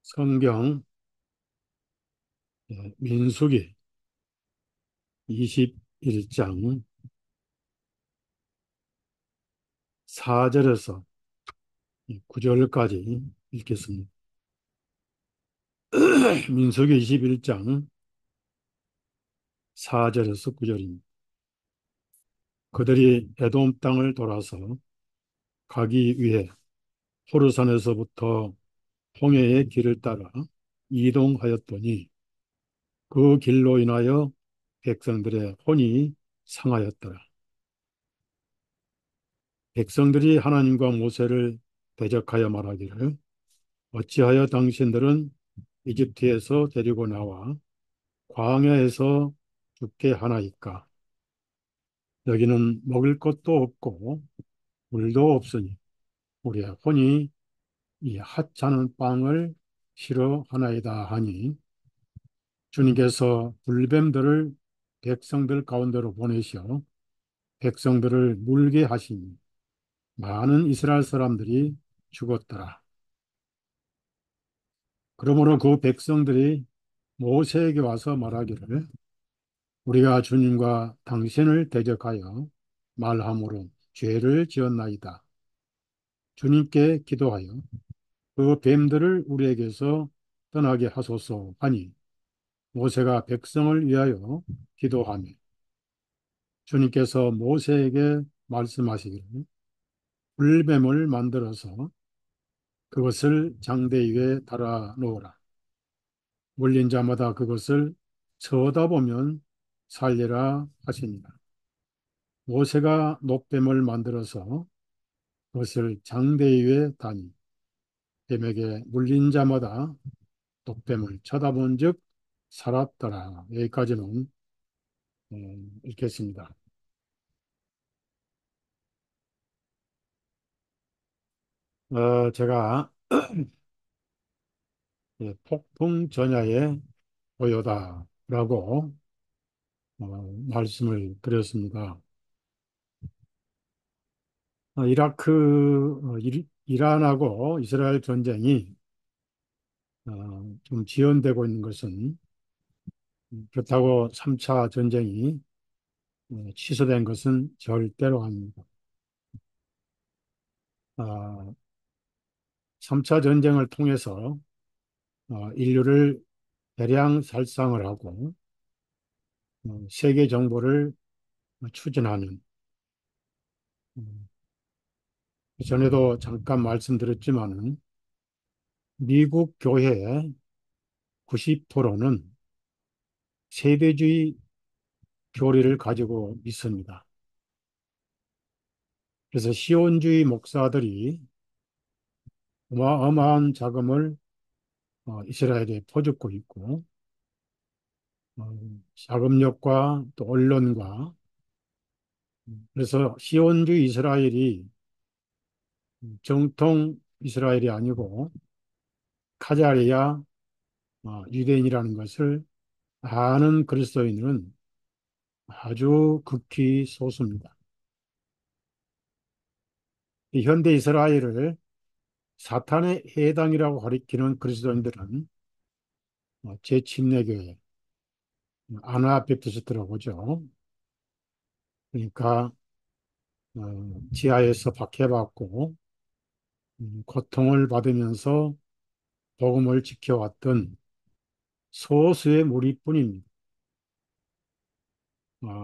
성경 민수기 21장 4절에서 9절까지 읽겠습니다. 민수기 21장 4절에서 9절입니다. 그들이 에돔 땅을 돌아서 가기 위해 호르산에서부터 홍해의 길을 따라 이동하였더니 그 길로 인하여 백성들의 혼이 상하였더라. 백성들이 하나님과 모세를 대적하여 말하기를 어찌하여 당신들은 이집트에서 데리고 나와 광야에서 죽게 하나이까? 여기는 먹을 것도 없고 물도 없으니 우리의 혼이 이 하찮은 빵을 싫어하나이다 하니 주님께서 불뱀들을 백성들 가운데로 보내시어 백성들을 물게 하시니 많은 이스라엘 사람들이 죽었더라. 그러므로 그 백성들이 모세에게 와서 말하기를 우리가 주님과 당신을 대적하여 말함으로 죄를 지었나이다. 주님께 기도하여 그 뱀들을 우리에게서 떠나게 하소서 하니 모세가 백성을 위하여 기도하며 주님께서 모세에게 말씀하시기를 불뱀을 만들어서 그것을 장대 위에 달아 놓으라. 물린 자마다 그것을 쳐다보면 살리라 하시니라. 모세가 놋뱀을 만들어서 그것을 장대 위에 다니 뱀에게 물린 자마다 놋뱀을 쳐다본 즉 살았더라. 여기까지는 읽겠습니다. 제가 폭풍 전야의 고요다라고 말씀을 드렸습니다. 이란하고 이스라엘 전쟁이 좀 지연되고 있는 것은 그렇다고 3차 전쟁이 취소된 것은 절대로 아닙니다. 3차 전쟁을 통해서 인류를 대량 살상을 하고 세계 정보를 추진하는 음, 전에도 잠깐 말씀드렸지만은 미국 교회의 90%는 세대주의 교리를 가지고 있습니다. 그래서 시온주의 목사들이 어마어마한 자금을 이스라엘에 퍼붓고 있고 자금력과 또 언론과 그래서 시온주의 이스라엘이 정통 이스라엘이 아니고 카자리아 유대인이라는 것을 아는 그리스도인은 아주 극히 소수입니다. 이 현대 이스라엘을 사탄의 해당이라고 가리키는 그리스도인들은 제침례교회 아나베프스트라고 하죠. 그러니까 지하에서 박해받고 고통을 받으면서 복음을 지켜왔던 소수의 무리뿐입니다.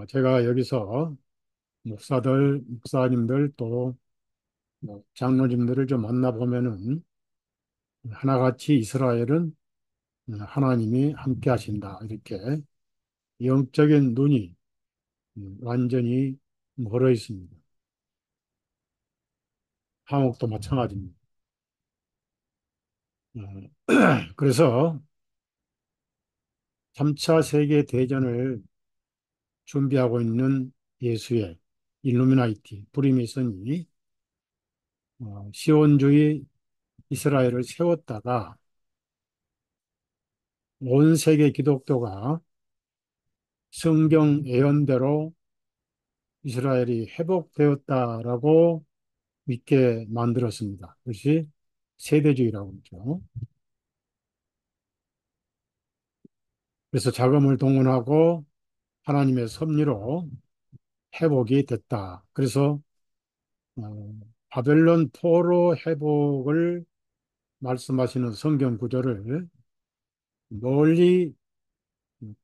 제가 여기서 목사님들 또 장로님들을 좀 만나보면은 하나같이 이스라엘은 하나님이 함께 하신다. 이렇게 영적인 눈이 완전히 멀어 있습니다. 한국도 마찬가지입니다. 어, 그래서 3차 세계 대전을 준비하고 있는 예수의 일루미나이티, 브리메이슨이 시온주의 이스라엘을 세웠다가 온 세계 기독교가 성경 예언대로 이스라엘이 회복되었다라고 믿게 만들었습니다. 그것이 세대주의라고 하죠. 그래서 자금을 동원하고 하나님의 섭리로 회복이 됐다. 그래서 바벨론 포로 회복을 말씀하시는 성경 구절을 멀리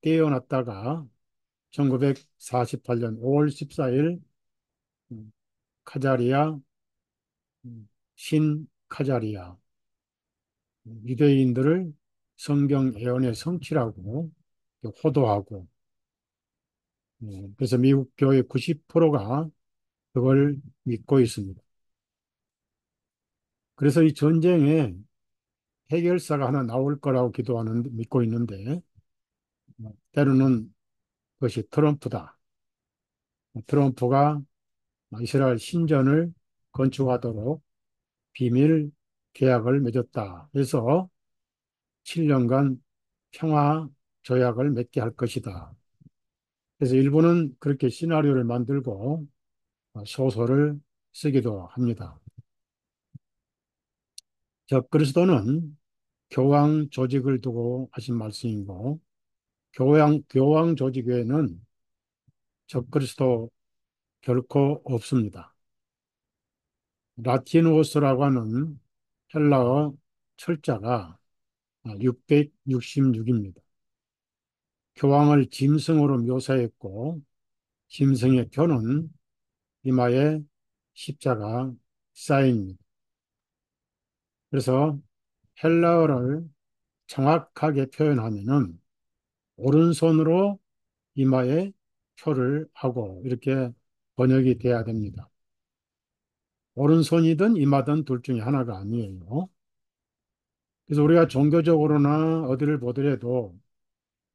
떼어놨다가 1948년 5월 14일 카자리아, 신 카자리아 유대인들을 성경 예언의 성취라고 호도하고, 그래서 미국 교회 90%가 그걸 믿고 있습니다. 그래서 이 전쟁에 해결사가 하나 나올 거라고 믿고 있는데, 때로는 그것이 트럼프다. 트럼프가 이스라엘 신전을 건축하도록 비밀 계약을 맺었다. 그래서 7년간 평화 조약을 맺게 할 것이다. 그래서 일본은 그렇게 시나리오를 만들고 소설을 쓰기도 합니다. 그리스도는 교황 조직을 두고 하신 말씀이고, 교황 조직 외에는 적그리스도 결코 없습니다. 라틴오스라고 하는 헬라어 철자가 666입니다. 교황을 짐승으로 묘사했고, 짐승의 표는 이마에 십자가 사인입니다. 그래서 헬라어를 정확하게 표현하면은 오른손으로 이마에 표를 하고 이렇게 번역이 돼야 됩니다. 오른손이든 이마든 둘 중에 하나가 아니에요. 그래서 우리가 종교적으로나 어디를 보더라도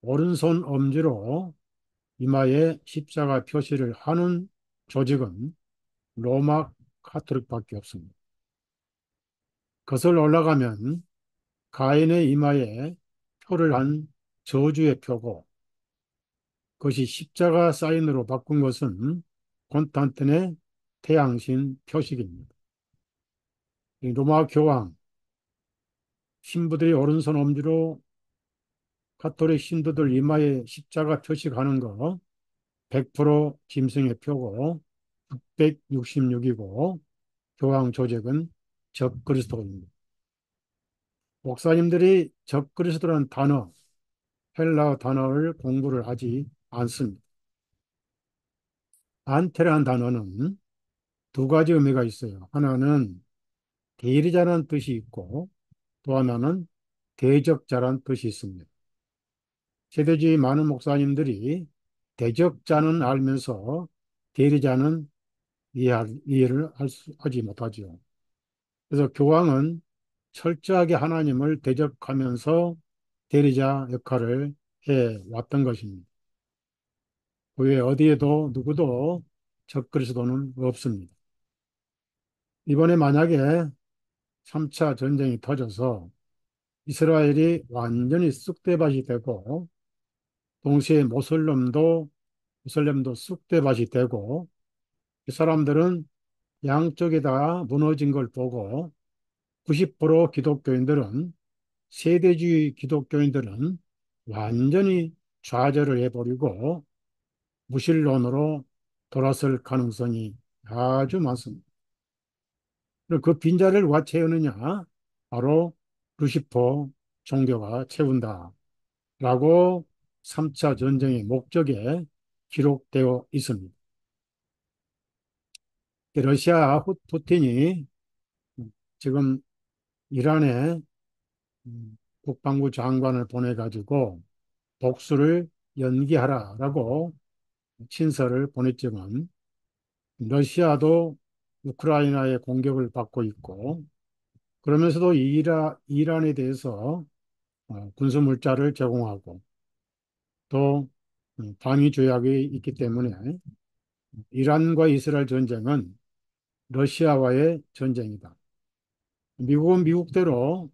오른손 엄지로 이마에 십자가 표시를 하는 조직은 로마 카톨릭밖에 없습니다. 그것을 올라가면 가인의 이마에 표를 한 저주의 표고, 그것이 십자가 사인으로 바꾼 것은 콘스탄틴의 태양신 표식입니다. 이 로마 교황 신부들이 오른손 엄지로 가톨릭 신도들 이마에 십자가 표식하는 거 100% 짐승의 표고 666이고, 교황 조직은 적그리스도입니다. 목사님들이 적그리스도라는 단어, 헬라어 단어를 공부를 하지 않습니다. 안테라는 단어는 두 가지 의미가 있어요. 하나는 대리자라는 뜻이 있고, 또 하나는 대적자라는 뜻이 있습니다. 세대주의 많은 목사님들이 대적자는 알면서 대리자는 이해를 하지 못하죠. 그래서 교황은 철저하게 하나님을 대적하면서 대리자 역할을 해 왔던 것입니다. 그 외에 어디에도 누구도 적그리스도는 없습니다. 이번에 만약에 3차 전쟁이 터져서 이스라엘이 완전히 쑥대밭이 되고, 동시에 무슬림도 쑥대밭이 되고, 이 사람들은 양쪽이 다 무너진 걸 보고 90% 기독교인들은, 세대주의 기독교인들은 완전히 좌절을 해버리고 무신론으로 돌아설 가능성이 아주 많습니다. 그럼 그 빈자리를 누가 채우느냐? 바로 루시퍼 종교가 채운다. 라고 3차 전쟁의 목적에 기록되어 있습니다. 러시아 푸틴이 지금 이란에 국방부 장관을 보내가지고 복수를 연기하라라고 친서를 보냈지만, 러시아도 우크라이나의 공격을 받고 있고, 그러면서도 이란에 대해서 군수 물자를 제공하고 또 방위 조약이 있기 때문에 이란과 이스라엘 전쟁은 러시아와의 전쟁이다. 미국은 미국대로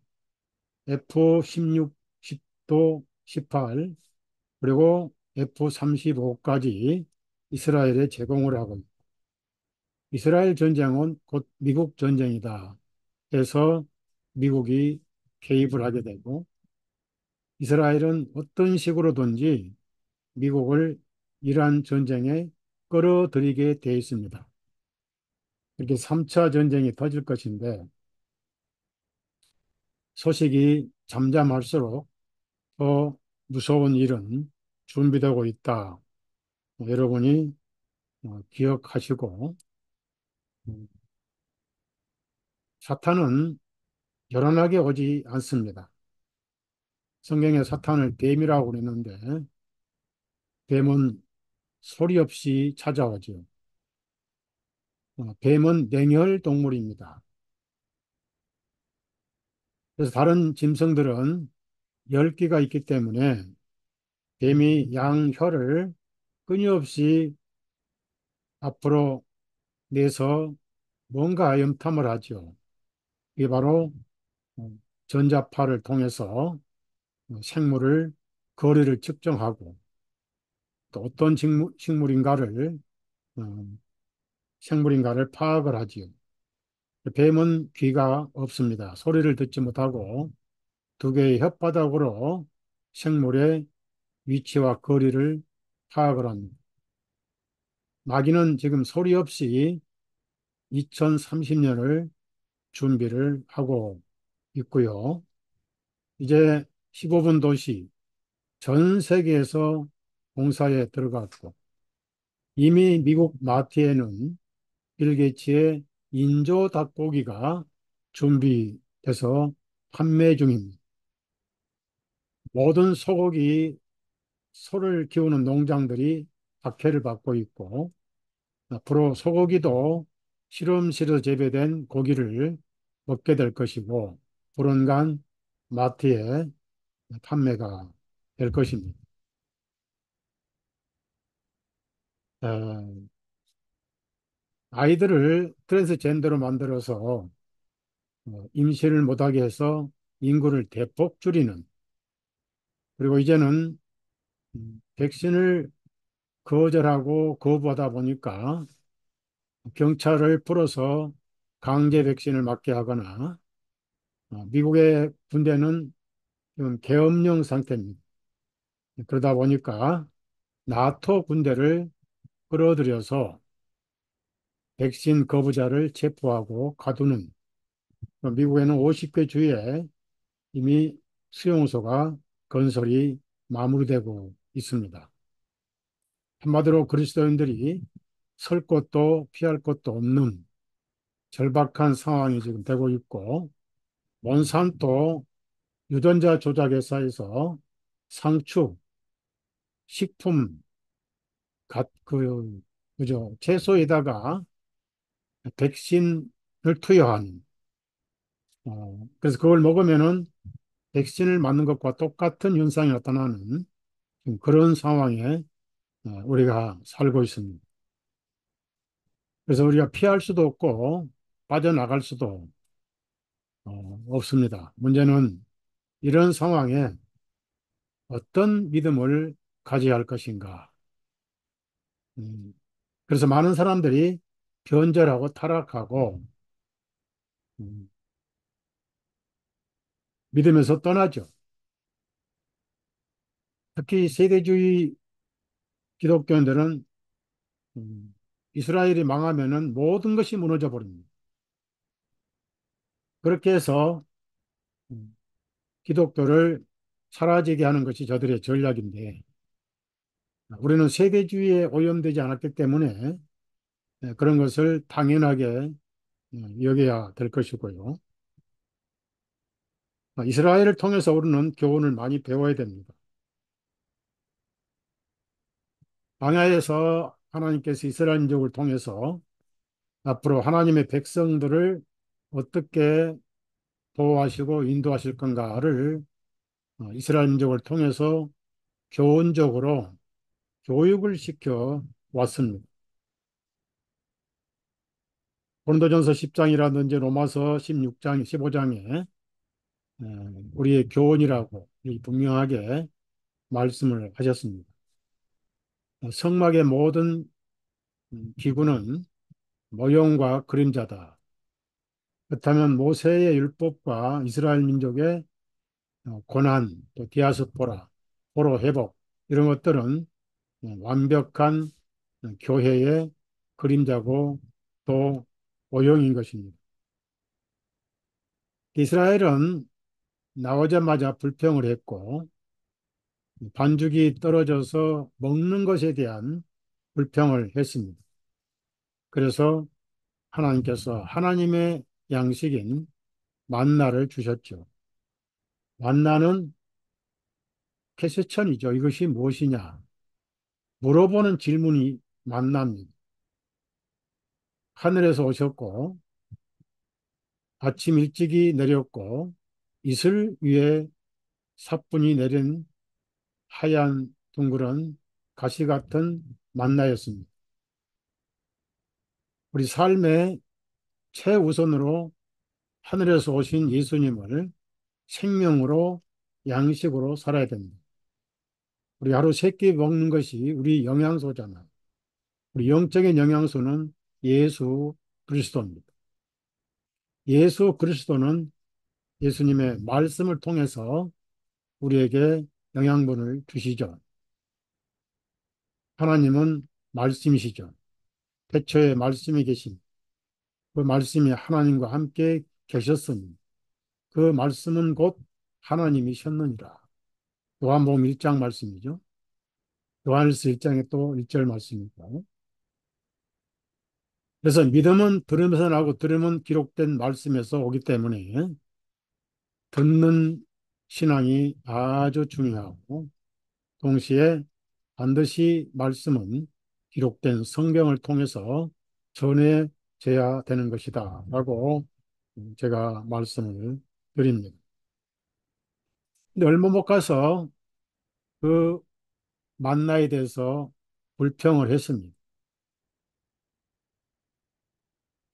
F-16, 10도 18, 그리고 F-35까지 이스라엘에 제공을 하고 있다. 이스라엘 전쟁은 곧 미국 전쟁이다 해서 미국이 개입을 하게 되고, 이스라엘은 어떤 식으로든지 미국을 이란 전쟁에 끌어들이게 돼 있습니다. 이렇게 3차 전쟁이 터질 것인데 소식이 잠잠할수록 더 무서운 일은 준비되고 있다. 여러분이 기억하시고 음, 사탄은 요란하게 오지 않습니다. 성경에 사탄을 뱀이라고 그랬는데 뱀은 소리 없이 찾아오죠. 뱀은 냉혈 동물입니다. 그래서 다른 짐승들은 열기가 있기 때문에 뱀이 양혀를 끊임없이 앞으로 내서 뭔가 염탐을 하죠. 이게 바로 어, 전자파를 통해서 생물을 거리를 측정하고 또 어떤 어, 생물인가를 파악을 하지요. 뱀은 귀가 없습니다. 소리를 듣지 못하고 두 개의 혓바닥으로 생물의 위치와 거리를 파악을 합니다. 마귀는 지금 소리 없이 2030년을 준비를 하고 있고요. 이제 15분 도시 전 세계에서 공사에 들어갔고 이미 미국 마트에는 빌 게이츠의 인조 닭고기가 준비돼서 판매 중입니다. 모든 소를 키우는 농장들이 박해를 받고 있고 앞으로 소고기도 실험실에서 재배된 고기를 먹게 될 것이고 조만간 마트에 판매가 될 것입니다. 어, 아이들을 트랜스젠더로 만들어서 임신을 못하게 해서 인구를 대폭 줄이는 그리고 이제는 백신을 거절하고 거부하다 보니까 경찰을 풀어서 강제 백신을 맞게 하거나 미국의 군대는 지금 계엄령 상태입니다. 그러다 보니까 나토 군대를 끌어들여서 백신 거부자를 체포하고 가두는 미국에는 50개 주에 이미 수용소가 건설이 마무리되고 있습니다. 한마디로 그리스도인들이 설 곳도 피할 곳도 없는 절박한 상황이 지금 되고 있고 몬산토 유전자 조작 회사에서 상추, 식품, 그죠? 채소에다가 백신을 투여한 그래서 그걸 먹으면은 백신을 맞는 것과 똑같은 현상이 나타나는 그런 상황에 우리가 살고 있습니다. 그래서 우리가 피할 수도 없고 빠져나갈 수도 없습니다. 문제는 이런 상황에 어떤 믿음을 가져야 할 것인가. 음, 그래서 많은 사람들이 변절하고 타락하고 음, 믿음에서 떠나죠. 특히 세대주의 기독교인들은 이스라엘이 망하면은 모든 것이 무너져 버립니다. 그렇게 해서 음, 기독교를 사라지게 하는 것이 저들의 전략인데 우리는 세대주의에 오염되지 않았기 때문에 그런 것을 당연하게 여겨야 될 것이고요. 이스라엘을 통해서 우리는 교훈을 많이 배워야 됩니다. 광야에서 하나님께서 이스라엘 민족을 통해서 앞으로 하나님의 백성들을 어떻게 보호하시고 인도하실 건가를 이스라엘 민족을 통해서 교훈적으로 교육을 시켜 왔습니다. 고린도전서 10장이라든지 로마서 16장, 15장에 우리의 교훈이라고 분명하게 말씀을 하셨습니다. 성막의 모든 기구는 모형과 그림자다. 그렇다면 모세의 율법과 이스라엘 민족의 고난, 또 디아스포라, 포로 회복 이런 것들은 완벽한 교회의 그림자고 또 오형인 것입니다. 이스라엘은 나오자마자 불평을 했고 반죽이 떨어져서 먹는 것에 대한 불평을 했습니다. 그래서 하나님께서 하나님의 양식인 만나를 주셨죠. 만나는 캐세천이죠. 이것이 무엇이냐? 물어보는 질문이 만납니다. 하늘에서 오셨고 아침 일찍이 내렸고 이슬 위에 사뿐히 내린 하얀 둥그런 가시 같은 만나였습니다. 우리 삶의 최우선으로 하늘에서 오신 예수님을 생명으로 양식으로 살아야 됩니다. 우리 하루 3끼 먹는 것이 우리 영양소잖아요. 우리 영적인 영양소는 예수 그리스도입니다. 예수 그리스도는 예수님의 말씀을 통해서 우리에게 영양분을 주시죠. 하나님은 말씀이시죠. 태초에 말씀이 계신 그 말씀이 하나님과 함께 계셨으니 그 말씀은 곧 하나님이셨느니라. 요한복음 1장 말씀이죠. 요한일서 1장에 또 1절 말씀입니다. 그래서 믿음은 들으면서 나고 들으면 기록된 말씀에서 오기 때문에 듣는 신앙이 아주 중요하고 동시에 반드시 말씀은 기록된 성경을 통해서 전해져야 되는 것이다 라고 제가 말씀을 드립니다. 근데 얼마 못 가서 그 만나에 대해서 불평을 했습니다.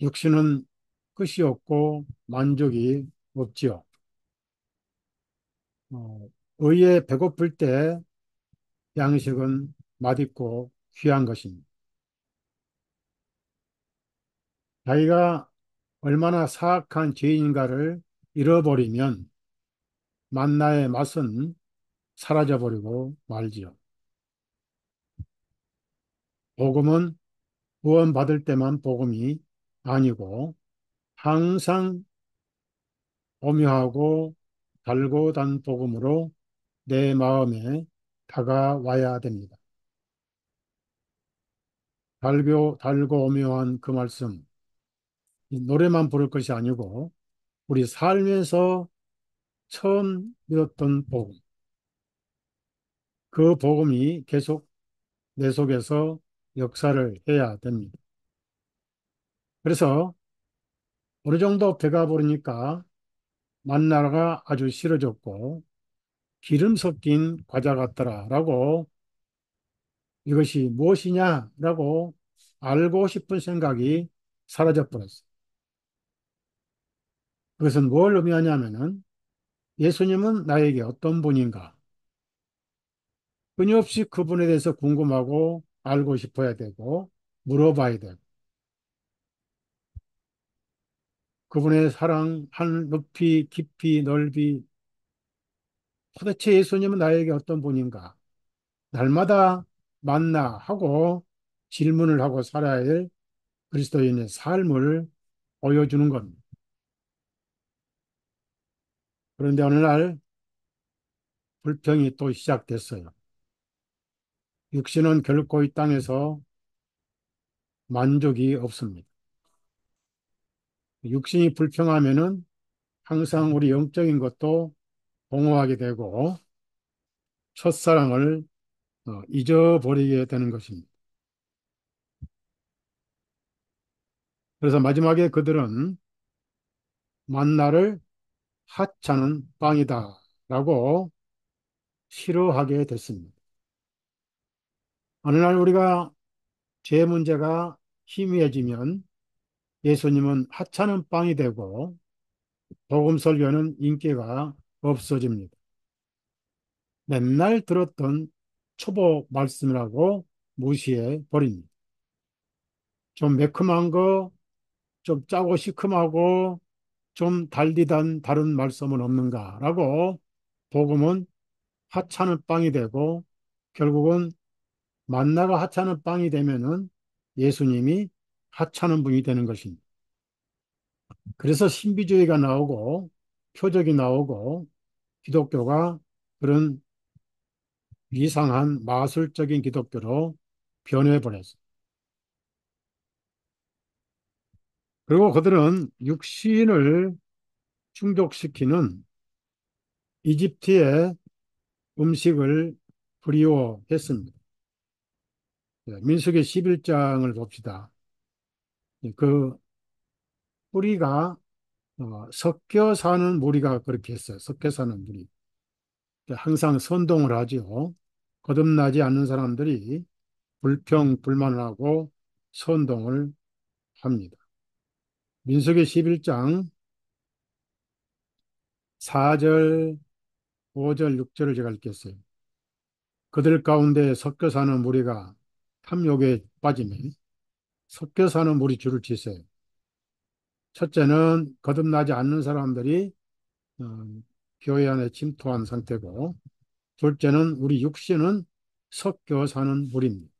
육신은 끝이 없고 만족이 없지요. 의에 배고플 때 양식은 맛있고 귀한 것입니다. 자기가 얼마나 사악한 죄인가를 잃어버리면 만나의 맛은 사라져버리고 말지요. 복음은 구원받을 때만 복음이 아니고 항상 오묘하고 달고 단 복음으로 내 마음에 다가와야 됩니다. 달고 오묘한 그 말씀, 이 노래만 부를 것이 아니고 우리 삶에서 처음 믿었던 복음, 그 복음이 계속 내 속에서 역사를 해야 됩니다. 그래서 어느 정도 배가 부르니까 만나가 아주 싫어졌고 기름 섞인 과자 같더라라고 이것이 무엇이냐라고 알고 싶은 생각이 사라져 버렸어요. 그것은 뭘 의미하냐면은 예수님은 나에게 어떤 분인가 끊임없이 그분에 대해서 궁금하고 알고 싶어야 되고 물어봐야 되고 그분의 사랑, 한 높이, 깊이, 넓이 도대체 예수님은 나에게 어떤 분인가 날마다 만나 하고 질문을 하고 살아야 할 그리스도인의 삶을 보여주는 겁니다. 그런데 어느 날 불평이 또 시작됐어요. 육신은 결코 이 땅에서 만족이 없습니다. 육신이 불평하면은 항상 우리 영적인 것도 공허하게 되고 첫사랑을 잊어버리게 되는 것입니다. 그래서 마지막에 그들은 만나를 하찮은 빵이다 라고 싫어하게 됐습니다. 어느 날 우리가 죄 문제가 희미해지면 예수님은 하찮은 빵이 되고 복음 설교는 인기가 없어집니다. 맨날 들었던 초보 말씀이라고 무시해 버립니다. 좀 매콤한 거, 좀 짜고 시큼하고 좀 달디단 다른 말씀은 없는가라고 복음은 하찮은 빵이 되고 결국은 만나가 하찮은 빵이 되면은 예수님이 하찮은 분이 되는 것입니다. 그래서 신비주의가 나오고 표적이 나오고 기독교가 그런 이상한 마술적인 기독교로 변해버렸어요. 그리고 그들은 육신을 충족시키는 이집트의 음식을 그리워했습니다. 민수기 11장을 봅시다. 그 뿌리가 섞여 사는 무리가 그렇게 했어요. 섞여 사는 무리. 항상 선동을 하죠. 거듭나지 않는 사람들이 불평, 불만을 하고 선동을 합니다. 민수기 11장 4절, 5절, 6절을 제가 읽겠어요. 그들 가운데 섞여 사는 무리가 탐욕에 빠지매 섞여 사는 무리 줄을 치세요. 첫째는 거듭나지 않는 사람들이 어, 교회 안에 침투한 상태고, 둘째는 우리 육신은 섞여 사는 무리입니다.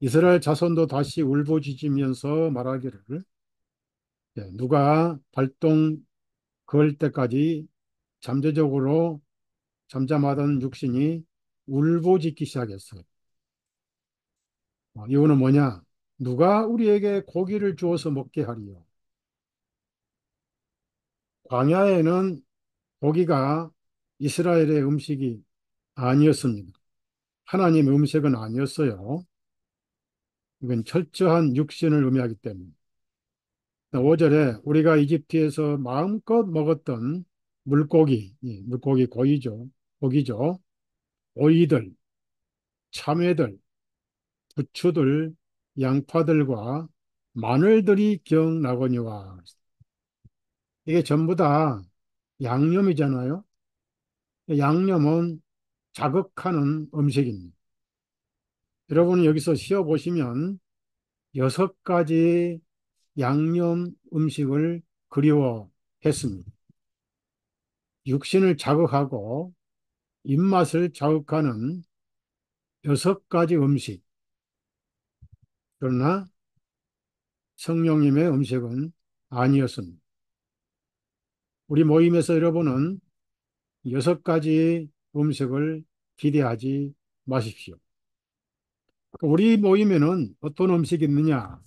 이스라엘 자손도 다시 울부짖으면서 말하기를, 누가 발동 그을 때까지 잠재적으로 잠잠하던 육신이 울부짖기 시작했어요. 이유는 뭐냐? 누가 우리에게 고기를 주어서 먹게 하리요? 광야에는 고기가 이스라엘의 음식이 아니었습니다. 하나님의 음식은 아니었어요. 이건 철저한 육신을 의미하기 때문에. 5절에 우리가 이집트에서 마음껏 먹었던 물고기, 물고기 고기죠. 고기죠. 오이들, 참외들, 부추들, 양파들과 마늘들이 기억나거니와. 이게 전부 다 양념이잖아요. 양념은 자극하는 음식입니다. 여러분 여기서 쉬어 보시면 6가지 양념 음식을 그리워했습니다. 육신을 자극하고 입맛을 자극하는 6가지 음식. 그러나 성령님의 음식은 아니었습니다. 우리 모임에서 여러분은 6가지 음식을 기대하지 마십시오. 우리 모임에는 어떤 음식이 있느냐?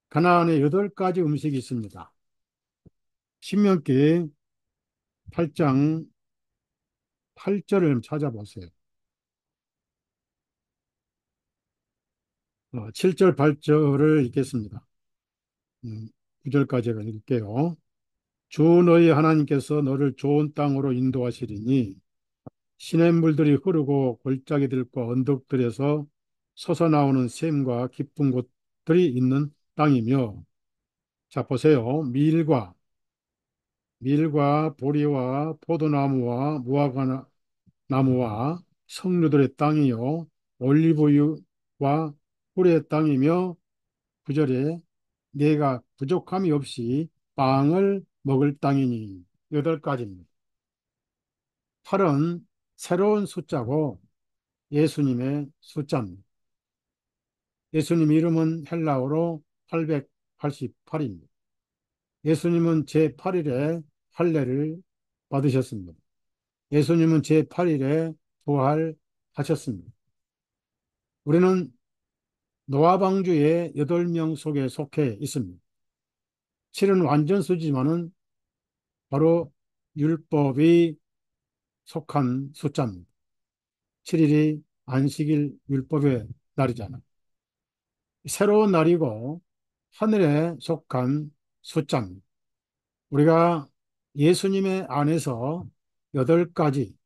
가나안에 8가지 음식이 있습니다. 신명기 8장 8절을 찾아보세요. 7절, 8절을 읽겠습니다. 9절까지 읽게요. 주 너희 하나님께서 너를 좋은 땅으로 인도하시리니 시냇물들이 흐르고 골짜기 들과 언덕들에서 솟아나오는 샘과 깊은 곳들이 있는 땅이며, 자 보세요. 밀과 보리와 포도나무와 무화과 나무와 석류들의 땅이요 올리브유와 꿀의 땅이며, 9절에 내가 부족함이 없이 빵을 먹을 땅이니. 8가지입니다. 8은 새로운 숫자고 예수님의 숫자입니다. 예수님 이름은 헬라어로 888입니다. 예수님은 제8일에 할례를 받으셨습니다. 예수님은 제8일에 부활하셨습니다. 우리는 노아 방주의 8명 속에 속해 있습니다. 7은 완전수지만은 바로 율법이 속한 숫자입니다. 7일이 안식일 율법의 날이잖아요. 새로운 날이고 하늘에 속한 숫자입니다. 우리가 예수님의 안에서 8가지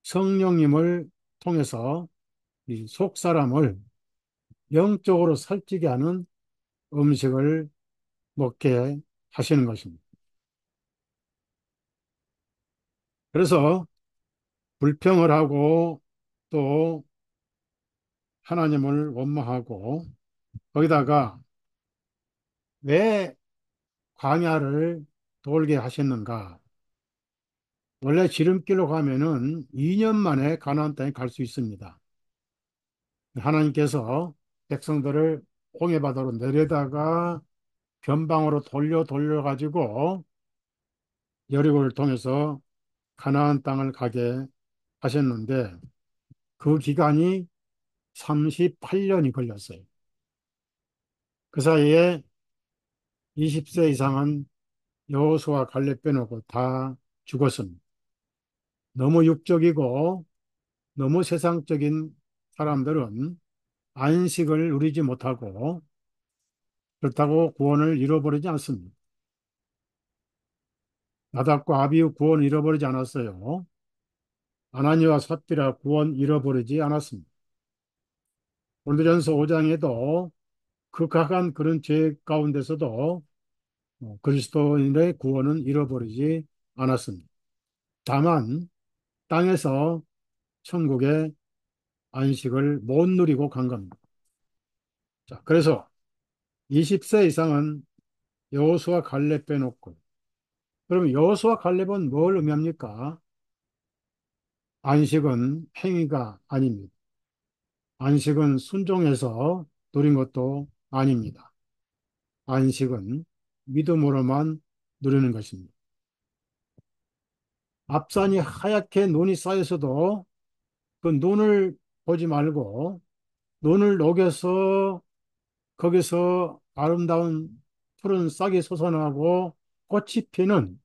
성령님을 통해서 이 속사람을 영적으로 살찌게 하는 음식을 먹게 하시는 것입니다. 그래서 불평을 하고 또 하나님을 원망하고, 거기다가 왜 광야를 돌게 하셨는가? 원래 지름길로 가면은 2년 만에 가나안 땅에 갈 수 있습니다. 하나님께서 백성들을 홍해바다로 내려다가 변방으로 돌려 가지고 여리고를 통해서 가나안 땅을 가게 하셨는데 그 기간이 38년이 걸렸어요. 그 사이에 20세 이상은 여호수아 갈렙 빼놓고 다 죽었습니다. 너무 육적이고 너무 세상적인 사람들은 안식을 누리지 못하고 그렇다고 구원을 잃어버리지 않습니다. 나답과 아비후 구원 잃어버리지 않았어요. 아나니와 삽비라 구원 잃어버리지 않았습니다. 고린도전서 5장에도 극악한 그런 죄 가운데서도 그리스도인의 구원은 잃어버리지 않았습니다. 다만 땅에서 천국의 안식을 못 누리고 간 겁니다. 자, 그래서 20세 이상은 여호수아 갈렙 빼놓고 그럼 여호수아 갈렙은 뭘 의미합니까? 안식은 행위가 아닙니다. 안식은 순종해서 누린 것도 아닙니다. 안식은 믿음으로만 누리는 것입니다. 앞산이 하얗게 눈이 쌓여서도 그 눈을 보지 말고 눈을 녹여서 거기서 아름다운 푸른 싹이 솟아나고 꽃이 피는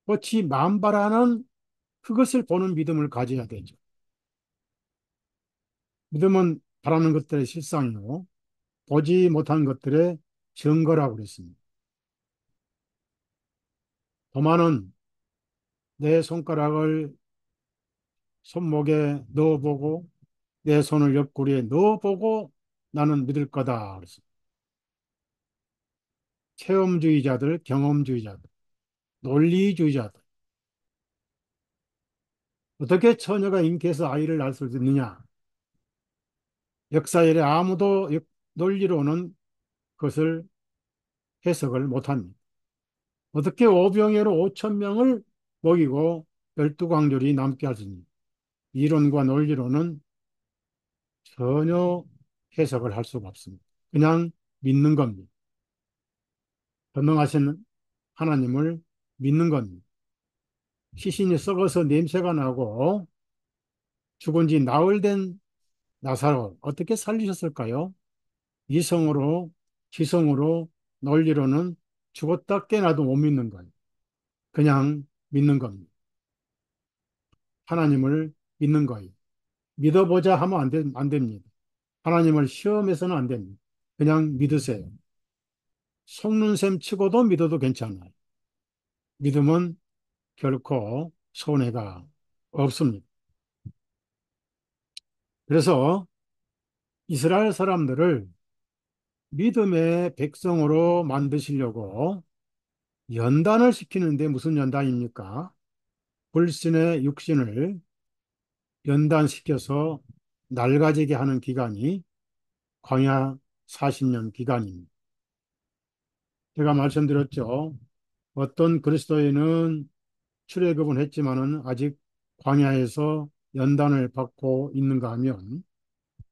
꽃이 만발하는 그것을 보는 믿음을 가져야 되죠. 믿음은 바라는 것들의 실상이요. 보지 못한 것들의 증거라고 그랬습니다. 도마는 내 손가락을 손목에 넣어보고 내 손을 옆구리에 넣어보고 나는 믿을 거다. 그랬습니다. 체험주의자들, 경험주의자들, 논리주의자들. 어떻게 처녀가 잉태해서 아이를 낳을 수 있느냐? 역사 일에 아무도 논리로는 그것을 해석을 못합니다. 어떻게 오병이어로 5천 명을 먹이고 12광절이 남게 할 수 있느냐? 이론과 논리로는 전혀 해석을 할 수가 없습니다. 그냥 믿는 겁니다. 전능하신 하나님을 믿는 겁니다. 시신이 썩어서 냄새가 나고 죽은 지 나흘 된 나사로 어떻게 살리셨을까요? 이성으로, 지성으로, 논리로는 죽었다 깨나도 못 믿는 거예요. 그냥 믿는 겁니다. 하나님을 믿는 거예요. 믿어보자 하면 안 됩니다. 하나님을 시험해서는 안 됩니다. 그냥 믿으세요. 속는 셈 치고도 믿어도 괜찮아요. 믿음은 결코 손해가 없습니다. 그래서 이스라엘 사람들을 믿음의 백성으로 만드시려고 연단을 시키는데 무슨 연단입니까? 불신의 육신을 연단시켜서 낡아지게 하는 기간이 광야 40년 기간입니다. 제가 말씀드렸죠. 어떤 그리스도인은 출애굽은 했지만은 아직 광야에서 연단을 받고 있는가 하면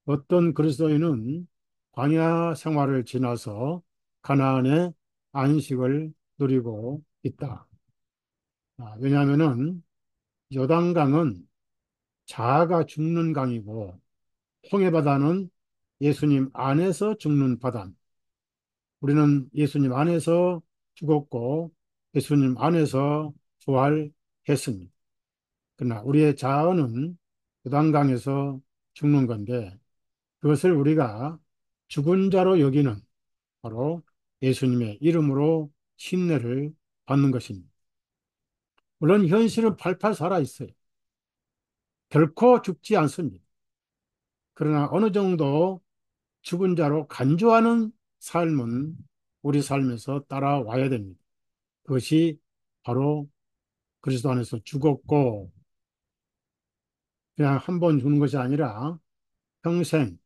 어떤 그리스도인은 광야 생활을 지나서 가나안의 안식을 누리고 있다. 왜냐하면은 요단강은 자아가 죽는 강이고 홍해바다는 예수님 안에서 죽는 바다. 우리는 예수님 안에서 죽었고 예수님 안에서 부활했습니다. 그러나 우리의 자아는 요단강에서 죽는 건데 그것을 우리가 죽은 자로 여기는 바로 예수님의 이름으로 침례를 받는 것입니다. 물론 현실은 팔팔 살아 있어요. 결코 죽지 않습니다. 그러나 어느 정도 죽은 자로 간주하는 삶은 우리 삶에서 따라와야 됩니다. 그것이 바로 그리스도 안에서 죽었고 그냥 한 번 죽는 것이 아니라 평생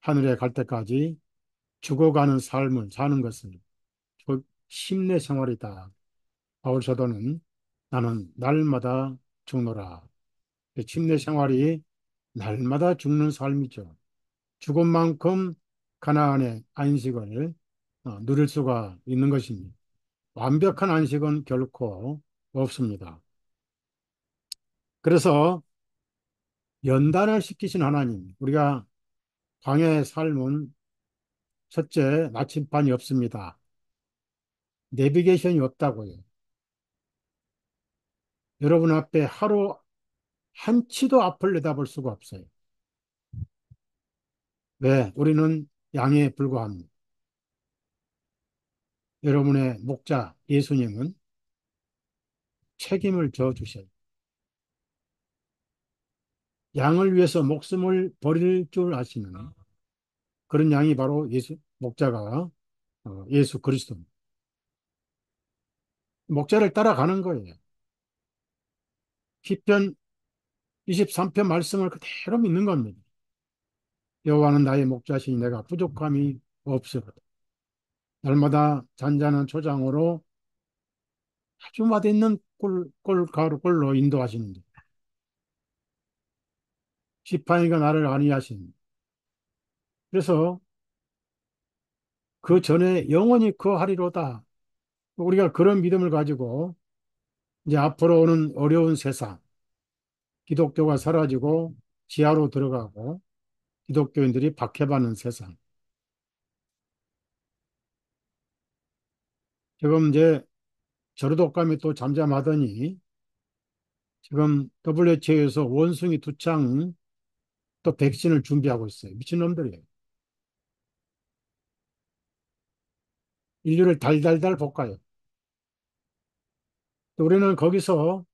하늘에 갈 때까지 죽어가는 삶을 사는 것은 곧 심내 생활이다. 바울 사도는 나는 날마다 죽노라. 침례 생활이 날마다 죽는 삶이죠. 죽은 만큼 가나안의 안식을 누릴 수가 있는 것입니다. 완벽한 안식은 결코 없습니다. 그래서 연단을 시키신 하나님, 우리가 광야의 삶은 첫째, 나침반이 없습니다. 내비게이션이 없다고요. 여러분 앞에 하루 한 치도 앞을 내다볼 수가 없어요. 왜? 우리는 양에 불과합니다. 여러분의 목자 예수님은 책임을 져 주셔요. 양을 위해서 목숨을 버릴 줄 아시는 그런 양이 바로 예수 목자가 예수 그리스도 목자를 따라가는 거예요. 시편 23편 말씀을 그대로 믿는 겁니다. 여호와는 나의 목자시니 내가 부족함이 없으리로다. 날마다 잔잔한 초장으로 아주 맛있는 꿀로 인도하시는데 지팡이가 나를 안위하시니 그래서 그 전에 영원히 거하리로다. 우리가 그런 믿음을 가지고 이제 앞으로 오는 어려운 세상, 기독교가 사라지고 지하로 들어가고 기독교인들이 박해받는 세상. 지금 이제 저로독감이 또 잠잠하더니 지금 WHO에서 원숭이 2창 또 백신을 준비하고 있어요. 미친놈들이에요. 인류를 달달달 볶아요. 또 우리는 거기서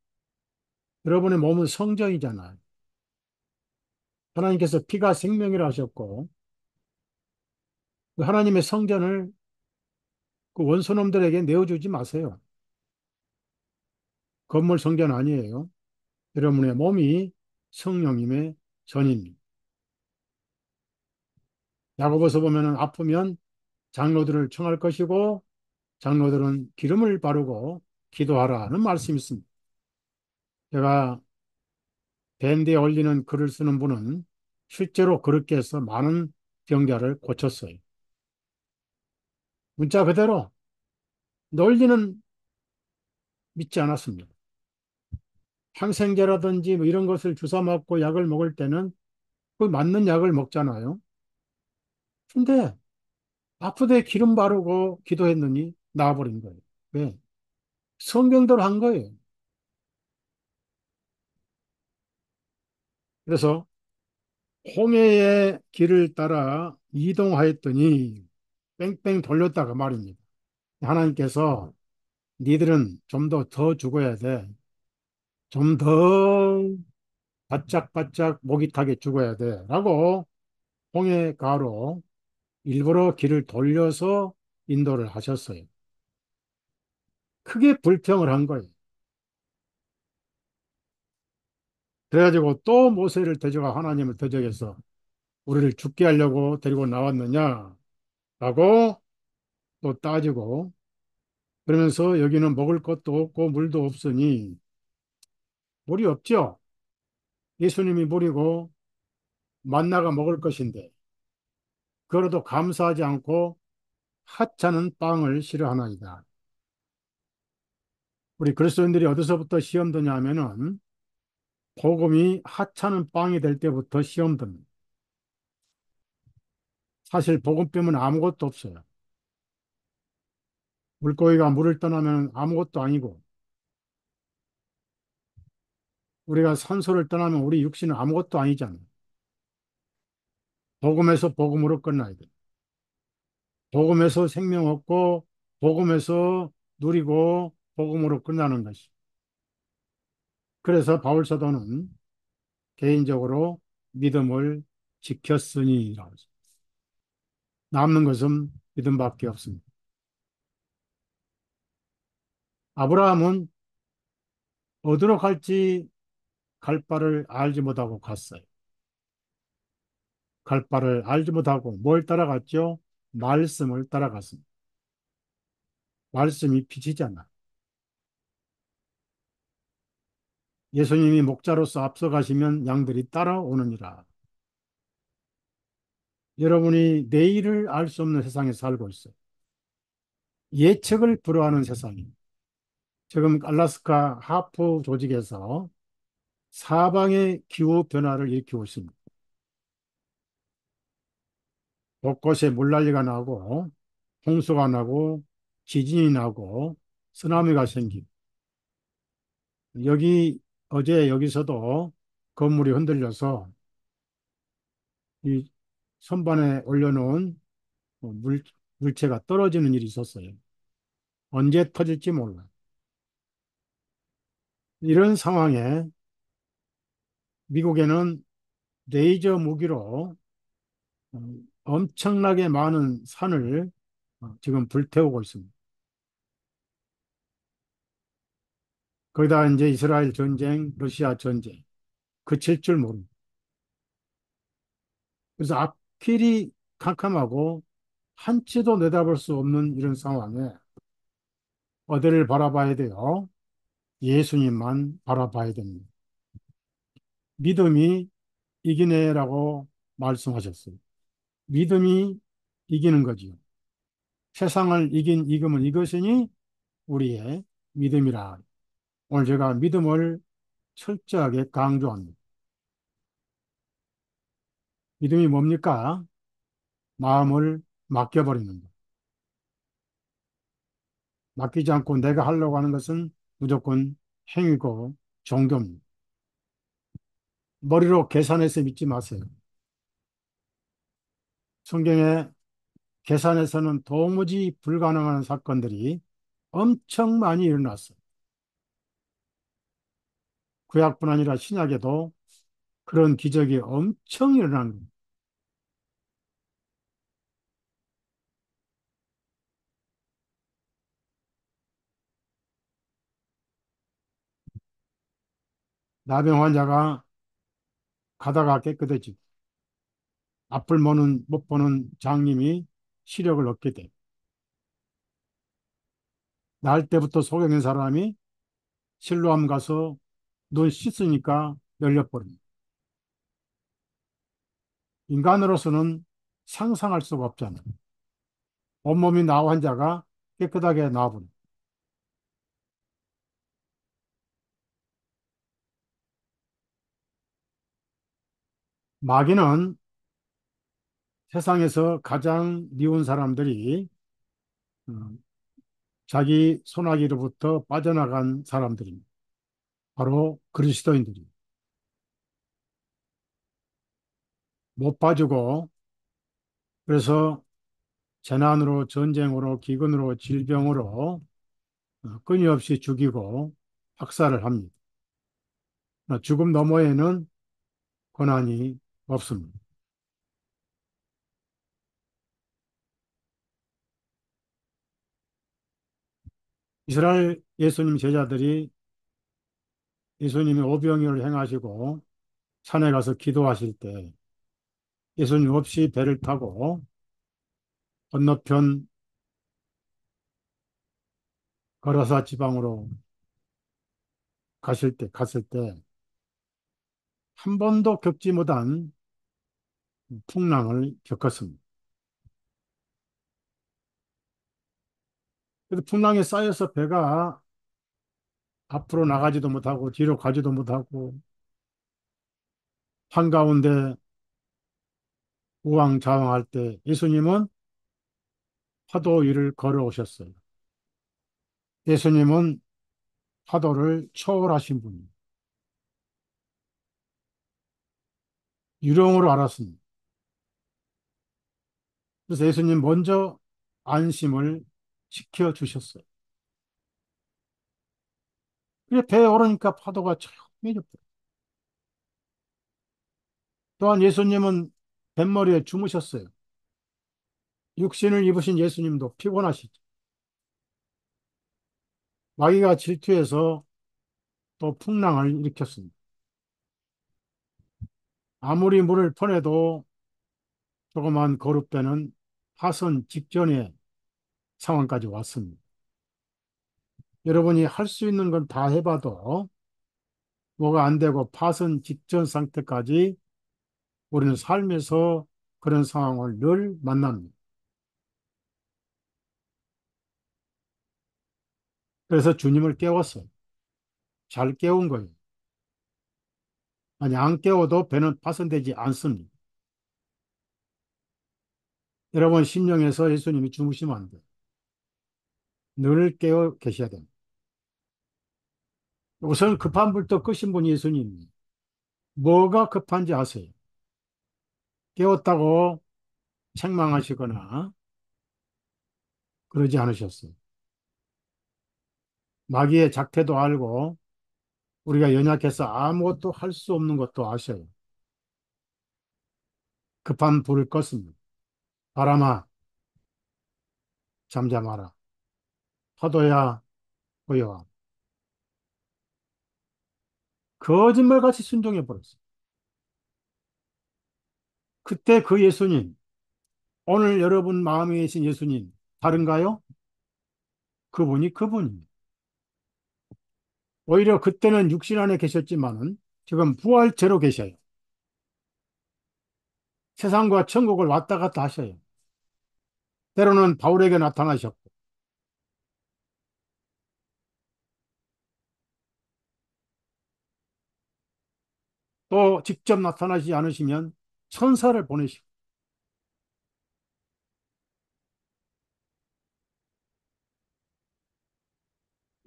여러분의 몸은 성전이잖아요. 하나님께서 피가 생명이라 하셨고 그 하나님의 성전을 그 원수놈들에게 내어주지 마세요. 건물 성전 아니에요. 여러분의 몸이 성령님의 전입니다. 야고보서 보면은 아프면 장로들을 청할 것이고 장로들은 기름을 바르고 기도하라는 말씀이 있습니다. 제가 밴드에 올리는 글을 쓰는 분은 실제로 그렇게 해서 많은 병자를 고쳤어요. 문자 그대로 논리는 믿지 않았습니다. 항생제라든지 뭐 이런 것을 주사 맞고 약을 먹을 때는 그 맞는 약을 먹잖아요. 근데 아프대 기름 바르고 기도했느니 나아버린 거예요. 왜? 성경대로 한 거예요. 그래서 홍해의 길을 따라 이동하였더니 뺑뺑 돌렸다가 말입니다. 하나님께서 니들은 좀 더 죽어야 돼. 좀 더 바짝바짝 목이 타게 죽어야 돼. 라고 홍해가로 일부러 길을 돌려서 인도를 하셨어요. 크게 불평을 한 거예요. 그래가지고 또 모세를 대적하 하나님을 대적해서 우리를 죽게 하려고 데리고 나왔느냐? 라고 또 따지고 그러면서 여기는 먹을 것도 없고 물도 없으니 물이 없죠. 예수님이 물이고 만나가 먹을 것인데 그래도 감사하지 않고 하찮은 빵을 싫어하나이다. 우리 그리스도인들이 어디서부터 시험 드냐 하면은 복음이 하찮은 빵이 될 때부터 시험 듭니다. 사실 복음 빼면 아무것도 없어요. 물고기가 물을 떠나면 아무것도 아니고 우리가 산소를 떠나면 우리 육신은 아무것도 아니잖아요. 복음에서 복음으로 끝나야 돼. 복음에서 생명 얻고 복음에서 누리고 복음으로 끝나는 것이. 그래서 바울 사도는 개인적으로 믿음을 지켰으니라고 했습니다. 남는 것은 믿음밖에 없습니다. 아브라함은 어디로 갈지 갈 바를 알지 못하고 갔어요. 갈 바를 알지 못하고 뭘 따라갔죠? 말씀을 따라갔습니다. 말씀이 빛이잖아. 예수님이 목자로서 앞서가시면 양들이 따라오느니라. 여러분이 내일을 알 수 없는 세상에 살고 있어요. 예측을 불허하는 세상입니다. 지금 알래스카 하프 조직에서 사방의 기후 변화를 일으키고 있습니다. 곳곳에 물난리가 나고 홍수가 나고 지진이 나고 쓰나미가 생기고 여기 어제 여기서도 건물이 흔들려서 이 선반에 올려놓은 물체가 떨어지는 일이 있었어요. 언제 터질지 몰라. 이런 상황에 미국에는 레이저 무기로 엄청나게 많은 산을 지금 불태우고 있습니다. 거기다 이제 이스라엘 전쟁, 러시아 전쟁, 그칠 줄 모릅니다. 그래서 앞길이 캄캄하고 한치도 내다볼 수 없는 이런 상황에 어디를 바라봐야 돼요? 예수님만 바라봐야 됩니다. 믿음이 이기네라고 말씀하셨어요. 믿음이 이기는 거지요. 세상을 이긴 이금은 이것이니 우리의 믿음이라. 오늘 제가 믿음을 철저하게 강조합니다. 믿음이 뭡니까? 마음을 맡겨버리는 것. 맡기지 않고 내가 하려고 하는 것은 무조건 행위고 종교입니다. 머리로 계산해서 믿지 마세요. 성경에 계산해서는 도무지 불가능한 사건들이 엄청 많이 일어났어요. 구약뿐 아니라 신약에도 그런 기적이 엄청 일어난 겁니다. 나병 환자가 가다가 깨끗해지고 앞을 못 보는 장님이 시력을 얻게 돼. 날 때부터 속에 있는 사람이 실로암 가서 눈 씻으니까 열려버립니다. 인간으로서는 상상할 수가 없잖아요. 온몸이 나 환자가 깨끗하게 나와버립니다. 마귀는 세상에서 가장 미운 사람들이 어, 자기 소나기로부터 빠져나간 사람들입니다. 바로 그리스도인들이 못 봐주고 그래서 재난으로 전쟁으로 기근으로 질병으로 끊임없이 죽이고 학살을 합니다. 죽음 너머에는 고난이 없습니다. 이스라엘 예수님 제자들이 예수님이 오병이어를 행하시고 산에 가서 기도하실 때 예수님 없이 배를 타고 건너편 거라사 지방으로 갔을 때 한 번도 겪지 못한 풍랑을 겪었습니다. 그래서 풍랑에 쌓여서 배가 앞으로 나가지도 못하고 뒤로 가지도 못하고 한가운데 우왕좌왕할 때 예수님은 파도 위를 걸어오셨어요. 예수님은 파도를 초월하신 분입니다. 유령으로 알았습니다. 그래서 예수님 먼저 안심을 시켜주셨어요. 그래 배에 오르니까 파도가 조용해졌어요. 또한 예수님은 뱃머리에 주무셨어요. 육신을 입으신 예수님도 피곤하시죠. 마귀가 질투해서 또 풍랑을 일으켰습니다. 아무리 물을 퍼내도 조그만 거룩배는 파선 직전의 상황까지 왔습니다. 여러분이 할 수 있는 건 다 해봐도 뭐가 안 되고 파손 직전 상태까지 우리는 삶에서 그런 상황을 늘 만납니다. 그래서 주님을 깨웠어요. 잘 깨운 거예요. 아니, 안 깨워도 배는 파손되지 않습니다. 여러분, 심령에서 예수님이 주무시면 안 돼요. 늘 깨어 계셔야 됩니다. 우선 급한 불도 끄신 분이 예수님이에요. 뭐가 급한지 아세요? 깨웠다고 책망하시거나 그러지 않으셨어요. 마귀의 작태도 알고 우리가 연약해서 아무것도 할 수 없는 것도 아셔요. 급한 불을 껐습니다. 바람아, 잠잠하라. 파도야, 고요하라. 거짓말같이 순종해 버렸어요. 그때 그 예수님, 오늘 여러분 마음에 계신 예수님, 다른가요? 그분이 그분입니다. 오히려 그때는 육신 안에 계셨지만은 지금 부활체로 계셔요. 세상과 천국을 왔다 갔다 하셔요. 때로는 바울에게 나타나셨고, 또 직접 나타나지 않으시면 천사를 보내시고,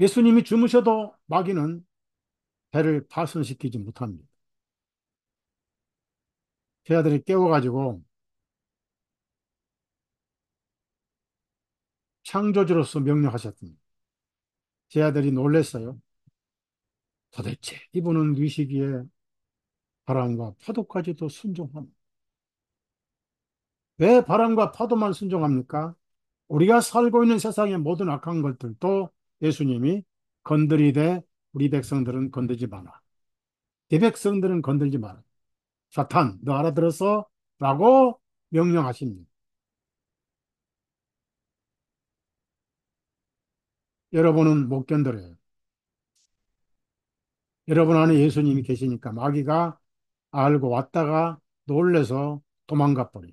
예수님이 주무셔도 마귀는 배를 파손시키지 못합니다. 제 아들이 깨워가지고 창조주로서 명령하셨습니다. 제 아들이 놀랐어요. 도대체 이분은 위시기에 바람과 파도까지도 순종합니다. 왜 바람과 파도만 순종합니까? 우리가 살고 있는 세상의 모든 악한 것들도 예수님이 건드리되 우리 백성들은 건들지 마라. 네 백성들은 건들지 마라. 사탄, 너 알아들었어? 라고 명령하십니다. 여러분은 못 견뎌요. 여러분 안에 예수님이 계시니까 마귀가 알고 왔다가 놀래서 도망가 버려요.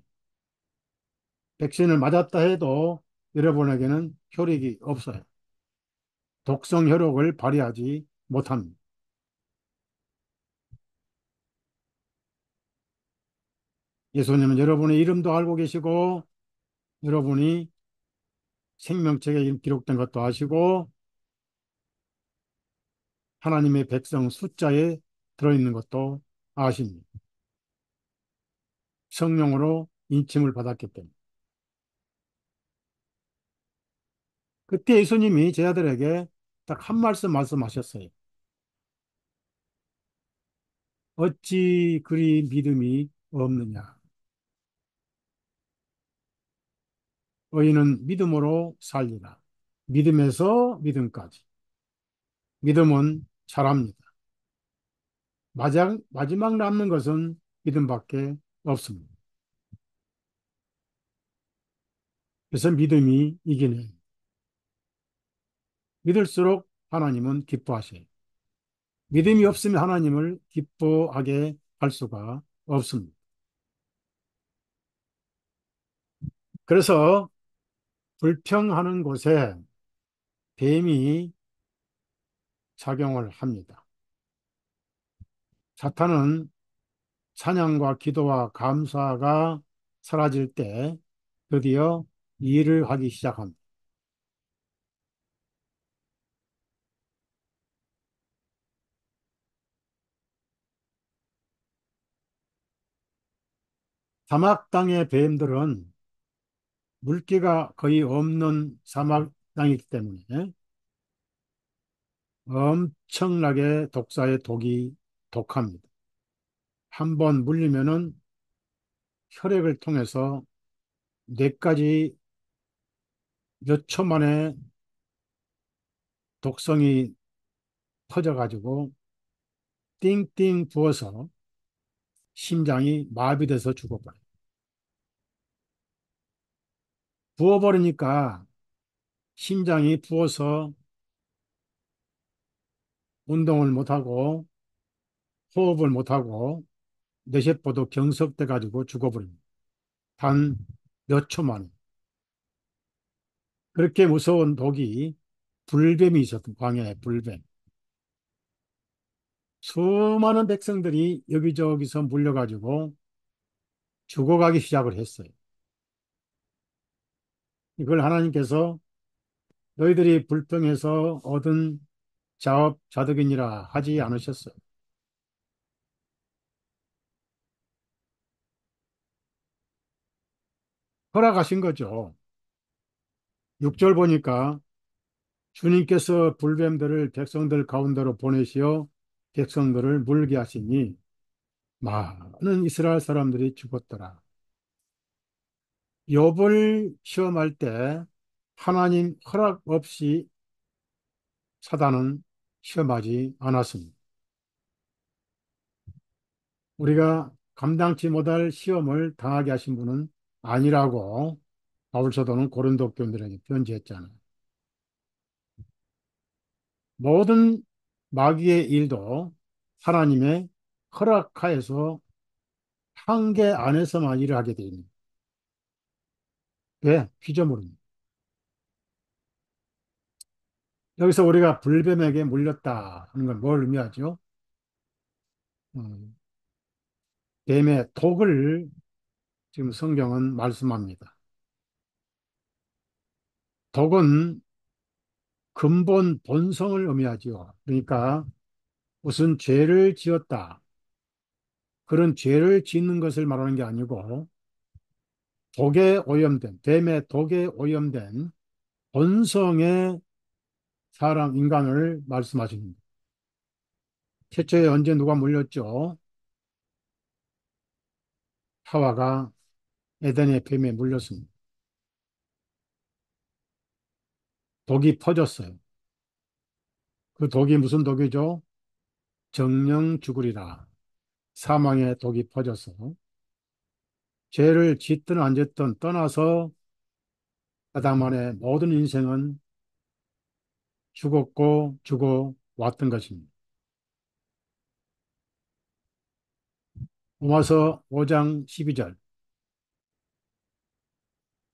백신을 맞았다 해도 여러분에게는 효력이 없어요. 독성 효력을 발휘하지 못합니다. 예수님은 여러분의 이름도 알고 계시고 여러분이 생명책에 기록된 것도 아시고 하나님의 백성 숫자에 들어있는 것도 아십니다. 성령으로 인침을 받았기 때문에. 그때 예수님이 제 아들에게 딱 한 말씀 말씀하셨어요. 어찌 그리 믿음이 없느냐. 너희는 믿음으로 살리라. 믿음에서 믿음까지. 믿음은 잘합니다. 마지막 남는 것은 믿음밖에 없습니다. 그래서 믿음이 이기는. 믿을수록 하나님은 기뻐하셔요. 믿음이 없으면 하나님을 기뻐하게 할 수가 없습니다. 그래서 불평하는 곳에 뱀이 작용을 합니다. 사탄은 찬양과 기도와 감사가 사라질 때 드디어 일을 하기 시작합니다. 사막 땅의 뱀들은 물기가 거의 없는 사막 땅이기 때문에 엄청나게 독사의 독이 독합니다. 한번 물리면은 혈액을 통해서 뇌까지 몇 초 만에 독성이 퍼져가지고 띵띵 부어서 심장이 마비돼서 죽어버려요. 부어버리니까 심장이 부어서 운동을 못하고 호흡을 못하고 뇌세포도 경석돼 가지고 죽어버립니다. 단 몇 초 만에. 그렇게 무서운 독이 불뱀이 있었던 광야에 불뱀. 수많은 백성들이 여기저기서 물려가지고 죽어가기 시작을 했어요. 이걸 하나님께서 너희들이 불평해서 얻은 자업자득이니라 하지 않으셨어요. 허락하신 거죠. 6절 보니까 주님께서 불뱀들을 백성들 가운데로 보내시어 백성들을 물게 하시니 많은 이스라엘 사람들이 죽었더라. 욥을 시험할 때 하나님 허락 없이 사단은 시험하지 않았습니다. 우리가 감당치 못할 시험을 당하게 하신 분은 아니라고 바울 사도는 고린도 교인들에게 편지했잖아요. 모든 마귀의 일도 하나님의 허락하에서 한계 안에서만 일을 하게 됩니다. 왜? 피조물입니다. 여기서 우리가 불뱀에게 물렸다 하는 건 뭘 의미하죠? 음, 뱀의 독을 지금 성경은 말씀합니다. 독은 근본 본성을 의미하죠. 그러니까 무슨 죄를 지었다. 그런 죄를 짓는 것을 말하는 게 아니고 독에 오염된, 뱀의 독에 오염된 본성의 사람, 인간을 말씀하십니다. 최초에 언제 누가 물렸죠? 하와가 에덴의 뱀에 물렸습니다. 독이 퍼졌어요. 그 독이 무슨 독이죠? 정령 죽으리라. 사망의 독이 퍼져서 죄를 짓든 안 짓든 떠나서 아담만의 모든 인생은 죽었고 죽어 왔던 것입니다. 로마서 5장 12절.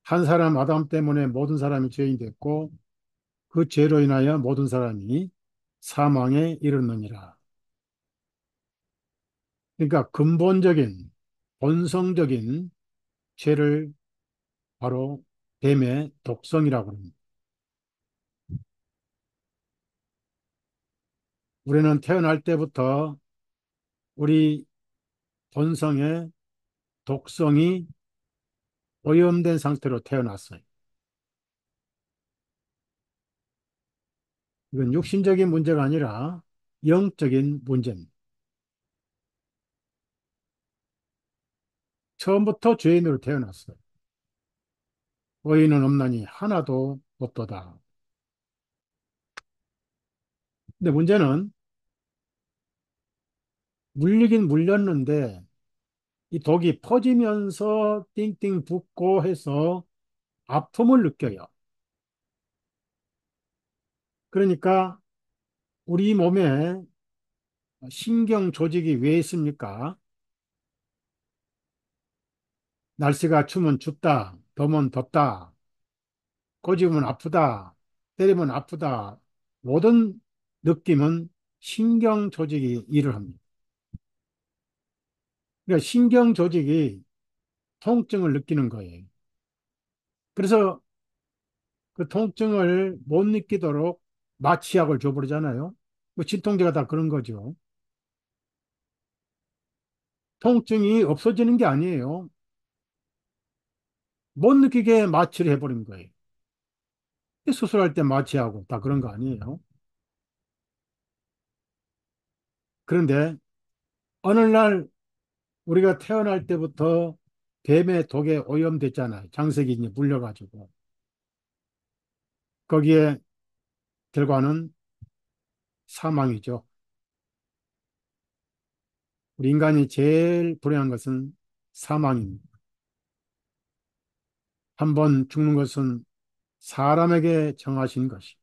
한 사람 아담 때문에 모든 사람이 죄인 됐고 그 죄로 인하여 모든 사람이 사망에 이르느니라. 그러니까 근본적인 본성적인 죄를 바로 뱀의 독성이라고 합니다. 우리는 태어날 때부터 우리 본성의 독성이 오염된 상태로 태어났어요. 이건 육신적인 문제가 아니라 영적인 문제입니다. 처음부터 죄인으로 태어났어요. 의인은 없나니 하나도 없도다. 근데 문제는 물리긴 물렸는데 이 독이 퍼지면서 띵띵 붓고 해서 아픔을 느껴요. 그러니까 우리 몸에 신경 조직이 왜 있습니까? 날씨가 추면 춥다, 더우면 덥다, 꼬집으면 아프다, 때리면 아프다. 모든 느낌은 신경 조직이 일을 합니다. 그러니까 신경 조직이 통증을 느끼는 거예요. 그래서 그 통증을 못 느끼도록 마취약을 줘버리잖아요. 뭐 진통제가 다 그런 거죠. 통증이 없어지는 게 아니에요. 못 느끼게 마취를 해버린 거예요. 수술할 때 마취하고 다 그런 거 아니에요. 그런데 어느 날 우리가 태어날 때부터 뱀의 독에 오염됐잖아요. 장색이 이제 물려가지고. 거기에 결과는 사망이죠. 우리 인간이 제일 불행한 것은 사망입니다. 한 번 죽는 것은 사람에게 정하신 것이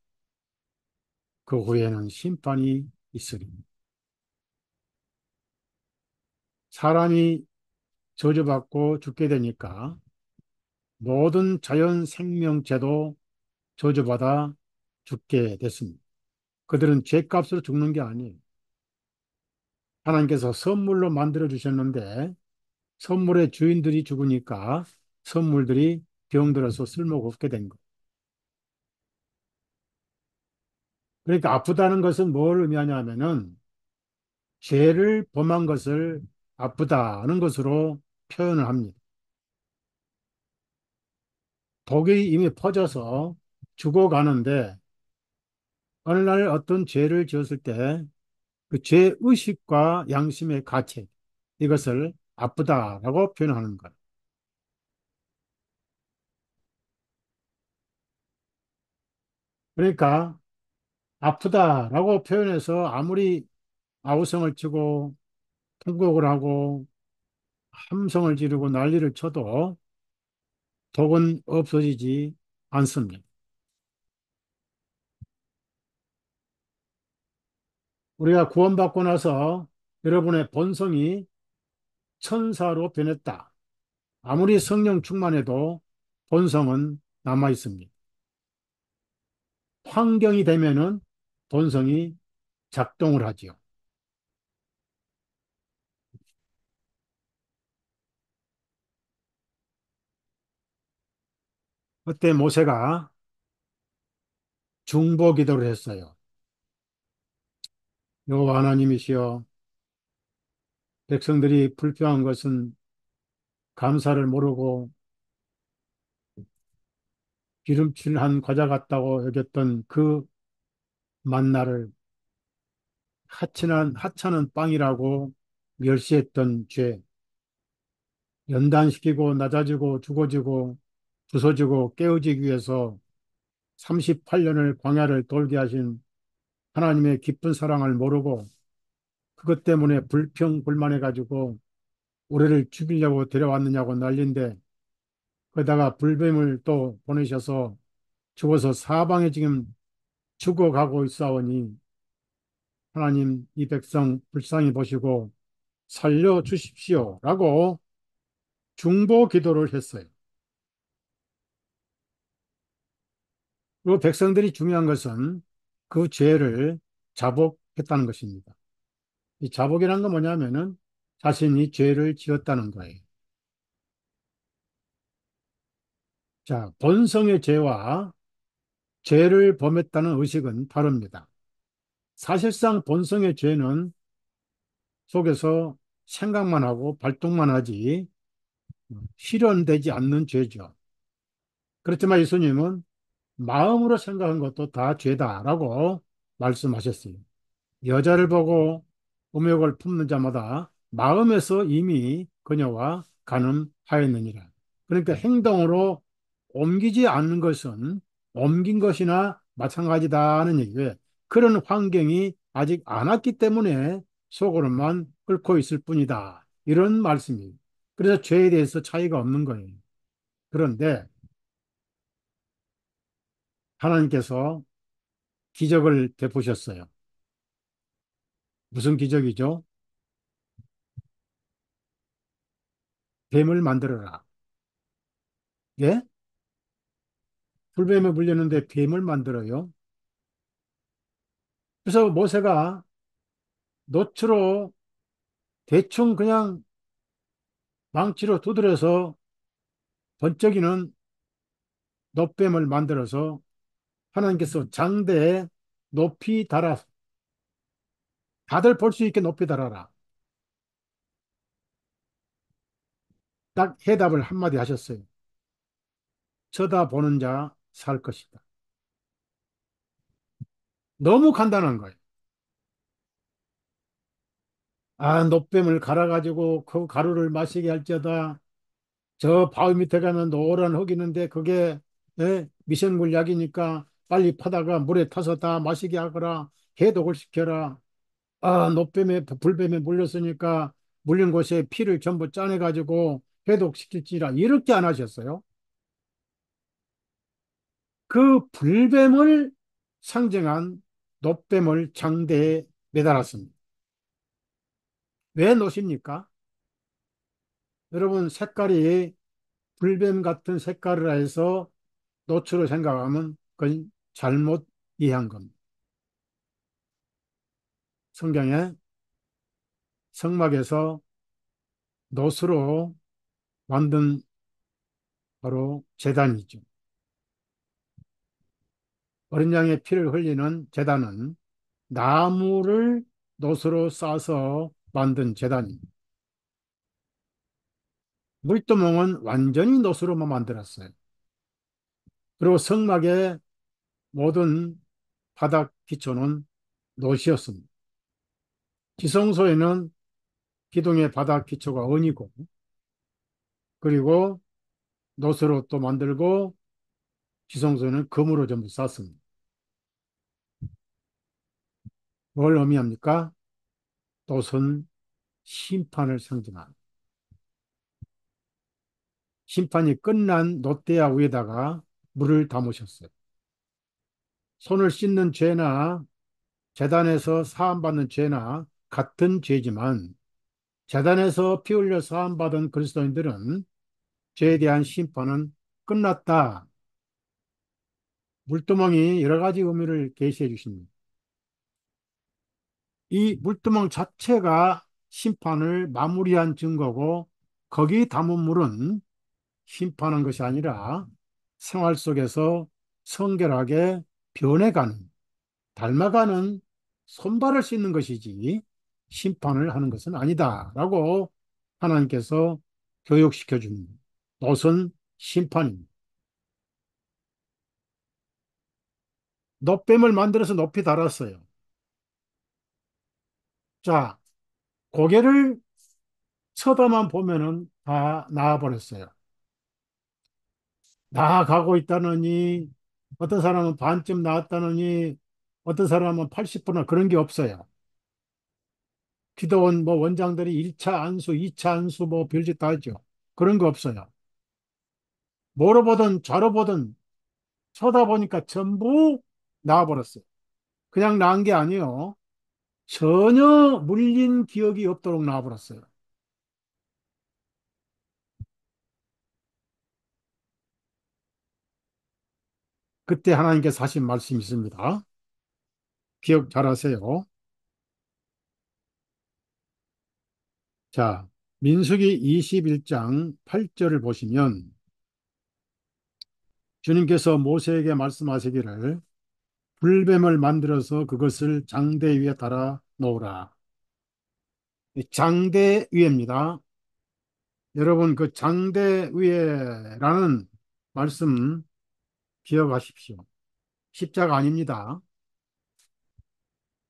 그 후에는 심판이 있으리. 사람이 저주받고 죽게 되니까 모든 자연 생명체도 저주받아 죽게 됐습니다. 그들은 죄값으로 죽는 게 아니에요. 하나님께서 선물로 만들어 주셨는데 선물의 주인들이 죽으니까 선물들이 병들어서 쓸모가 없게 된 거예요. 그러니까 아프다는 것은 뭘 의미하냐면은 죄를 범한 것을 아프다는 것으로 표현을 합니다. 독이 이미 퍼져서 죽어가는데 어느 날 어떤 죄를 지었을 때 그 죄의식과 양심의 가책 이것을 아프다라고 표현하는 것. 그러니까 아프다라고 표현해서 아무리 아우성을 치고 통곡을 하고 함성을 지르고 난리를 쳐도 독은 없어지지 않습니다. 우리가 구원받고 나서 여러분의 본성이 천사로 변했다. 아무리 성령 충만해도 본성은 남아 있습니다. 환경이 되면은 본성이 작동을 하지요. 그때 모세가 중보 기도를 했어요. 여호와 하나님이시여, 백성들이 불평한 것은 감사를 모르고 기름칠한 과자 같다고 여겼던 그 만나를 하찮은 빵이라고 멸시했던 죄, 연단시키고 낮아지고 죽어지고 부서지고 깨어지기 위해서 38년을 광야를 돌게 하신 하나님의 깊은 사랑을 모르고 그것 때문에 불평불만해가지고 우리를 죽이려고 데려왔느냐고 난린데 거기다가 불뱀을 또 보내셔서 죽어서 사방에 지금 죽어가고 있사오니 하나님 이 백성 불쌍히 보시고 살려주십시오라고 중보 기도를 했어요. 그리고 백성들이 중요한 것은 그 죄를 자복했다는 것입니다. 이 자복이라는 건 뭐냐면은 자신이 죄를 지었다는 거예요. 자, 본성의 죄와 죄를 범했다는 의식은 다릅니다. 사실상 본성의 죄는 속에서 생각만 하고 발동만 하지 실현되지 않는 죄죠. 그렇지만 예수님은 마음으로 생각한 것도 다 죄다라고 말씀하셨어요. 여자를 보고 음욕을 품는 자마다 마음에서 이미 그녀와 간음하였느니라. 그러니까 행동으로 옮기지 않는 것은 옮긴 것이나 마찬가지다는 얘기예요. 그런 환경이 아직 안 왔기 때문에 속으로만 끓고 있을 뿐이다. 이런 말씀이에요. 그래서 죄에 대해서 차이가 없는 거예요. 그런데 하나님께서 기적을 베푸셨어요. 무슨 기적이죠? 뱀을 만들어라. 예? 불뱀에 물렸는데 뱀을 만들어요. 그래서 모세가 노추로 대충 그냥 망치로 두드려서 번쩍이는 놋뱀을 만들어서 하나님께서 장대에 높이 달아, 다들 볼 수 있게 높이 달아라. 딱 해답을 한마디 하셨어요. 쳐다보는 자 살 것이다. 너무 간단한 거예요. 아, 놋뱀을 갈아가지고 그 가루를 마시게 할지어다. 저 바위 밑에 가면 노란 흙 있는데 그게 미생물 약이니까 빨리 파다가 물에 타서 다 마시게 하거라. 해독을 시켜라. 아, 노뱀에 불뱀에 물렸으니까 물린 곳에 피를 전부 짜내가지고 해독시킬지라 이렇게 안 하셨어요. 그 불뱀을 상징한 노뱀을 장대에 매달았습니다. 왜 놓습니까? 여러분 색깔이 불뱀 같은 색깔이라 해서 노초로 생각하면 그건 잘못 이해한 겁니다. 성경에 성막에서 노수로 만든 바로 제단이죠. 어린 양의 피를 흘리는 제단은 나무를 노수로 싸서 만든 제단입니다. 물두멍은 완전히 노수로만 만들었어요. 그리고 성막의 모든 바닥 기초는 노시였습니다. 지성소에는 기둥의 바닥 기초가 은이고, 그리고 노수로 또 만들고, 지성소에는 금으로 전부 쌌습니다. 뭘 의미합니까? 돛은 심판을 상징합니다. 심판이 끝난 놋대야 위에다가 물을 담으셨어요. 손을 씻는 죄나 재단에서 사함받는 죄나 같은 죄지만 재단에서 피 흘려 사함받은 그리스도인들은 죄에 대한 심판은 끝났다. 물두멍이 여러 가지 의미를 계시해 주십니다. 이 물두멍 자체가 심판을 마무리한 증거고 거기 담은 물은 심판한 것이 아니라 생활 속에서 성결하게 변해가는, 닮아가는 손발을 씻는 것이지 심판을 하는 것은 아니다라고 하나님께서 교육시켜 줍니다. 돛은 심판입니다. 놋뱀을 만들어서 높이 달았어요. 자, 고개를 쳐다만 보면은 다 나아버렸어요. 나아가고 있다느니, 어떤 사람은 반쯤 나았다느니, 어떤 사람은 80%나 그런 게 없어요. 기도원 뭐 원장들이 1차 안수, 2차 안수 뭐 별짓 다 하죠. 그런 거 없어요. 뭐로 보든 좌로 보든 쳐다보니까 전부 나아버렸어요. 그냥 나은 게 아니에요. 전혀 물린 기억이 없도록 나아버렸어요. 그때 하나님께서 하신 말씀이 있습니다. 기억 잘 하세요. 자, 민수기 21장 8절을 보시면 주님께서 모세에게 말씀하시기를 불뱀을 만들어서 그것을 장대 위에 달아 놓으라. 이 장대 위에입니다. 여러분 그 장대 위에라는 말씀 기억하십시오. 십자가 아닙니다.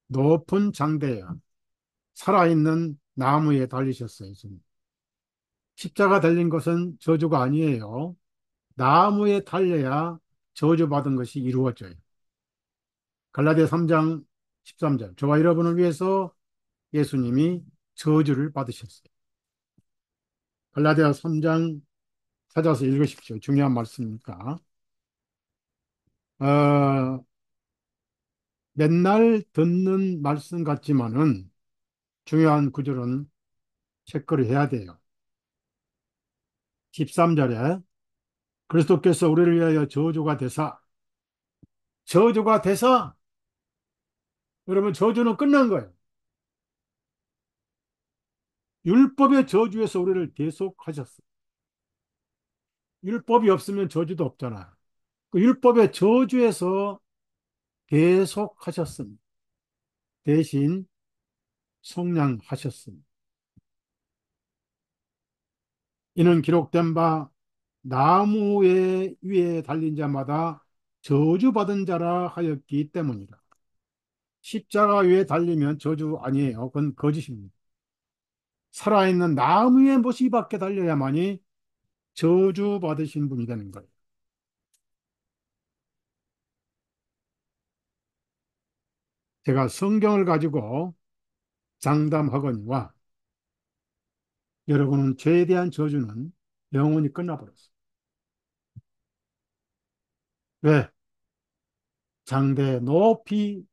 높은 장대예요. 살아있는 나무에 달리셨어요. 지금. 십자가 달린 것은 저주가 아니에요. 나무에 달려야 저주받은 것이 이루어져요. 갈라디아 3장 13절. 저와 여러분을 위해서 예수님이 저주를 받으셨어요. 갈라디아 3장 찾아서 읽으십시오. 중요한 말씀이니까. 어, 맨날 듣는 말씀 같지만은 중요한 구절은 체크를 해야 돼요. 13절에 그리스도께서 우리를 위하여 저주가 되사 여러분 저주는 끝난 거예요. 율법의 저주에서 우리를 대속하셨어요. 율법이 없으면 저주도 없잖아요. 그 율법의 저주에서 대속하셨습니다. 대신 속량하셨습니다. 이는 기록된 바 나무 위에 달린 자마다 저주받은 자라 하였기 때문이다. 십자가 위에 달리면 저주 아니에요. 그건 거짓입니다. 살아있는 나무에 못이 밖에 달려야만이 저주받으신 분이 되는 거예요. 제가 성경을 가지고 장담하거니와 여러분은 죄에 대한 저주는 영원히 끝나버렸어요. 왜? 장대에 높이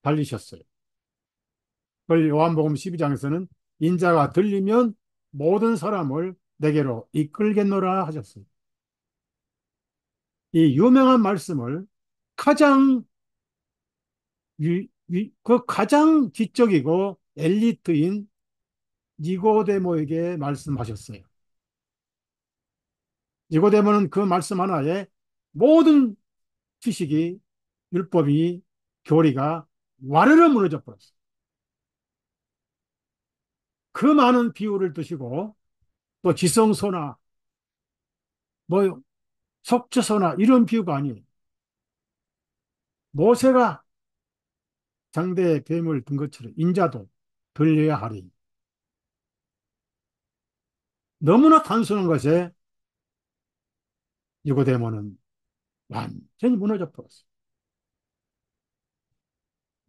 달리셨어요. 그걸 요한복음 12장에서는 인자가 들리면 모든 사람을 내게로 이끌겠노라 하셨어요. 이 유명한 말씀을 가장 그 가장 지적이고 엘리트인 니고데모에게 말씀하셨어요. 니고데모는 그 말씀 하나에 모든 지식이, 율법이, 교리가 와르르 무너져 버렸어요. 그 많은 비유를 드시고 또 지성소나 뭐 속죄소나 이런 비유가 아니에요. 모세가 장대에 뱀을 든 것처럼 인자도 들려야 하리. 너무나 단순한 것에 니고데모는 완전히 무너져 버렸어요.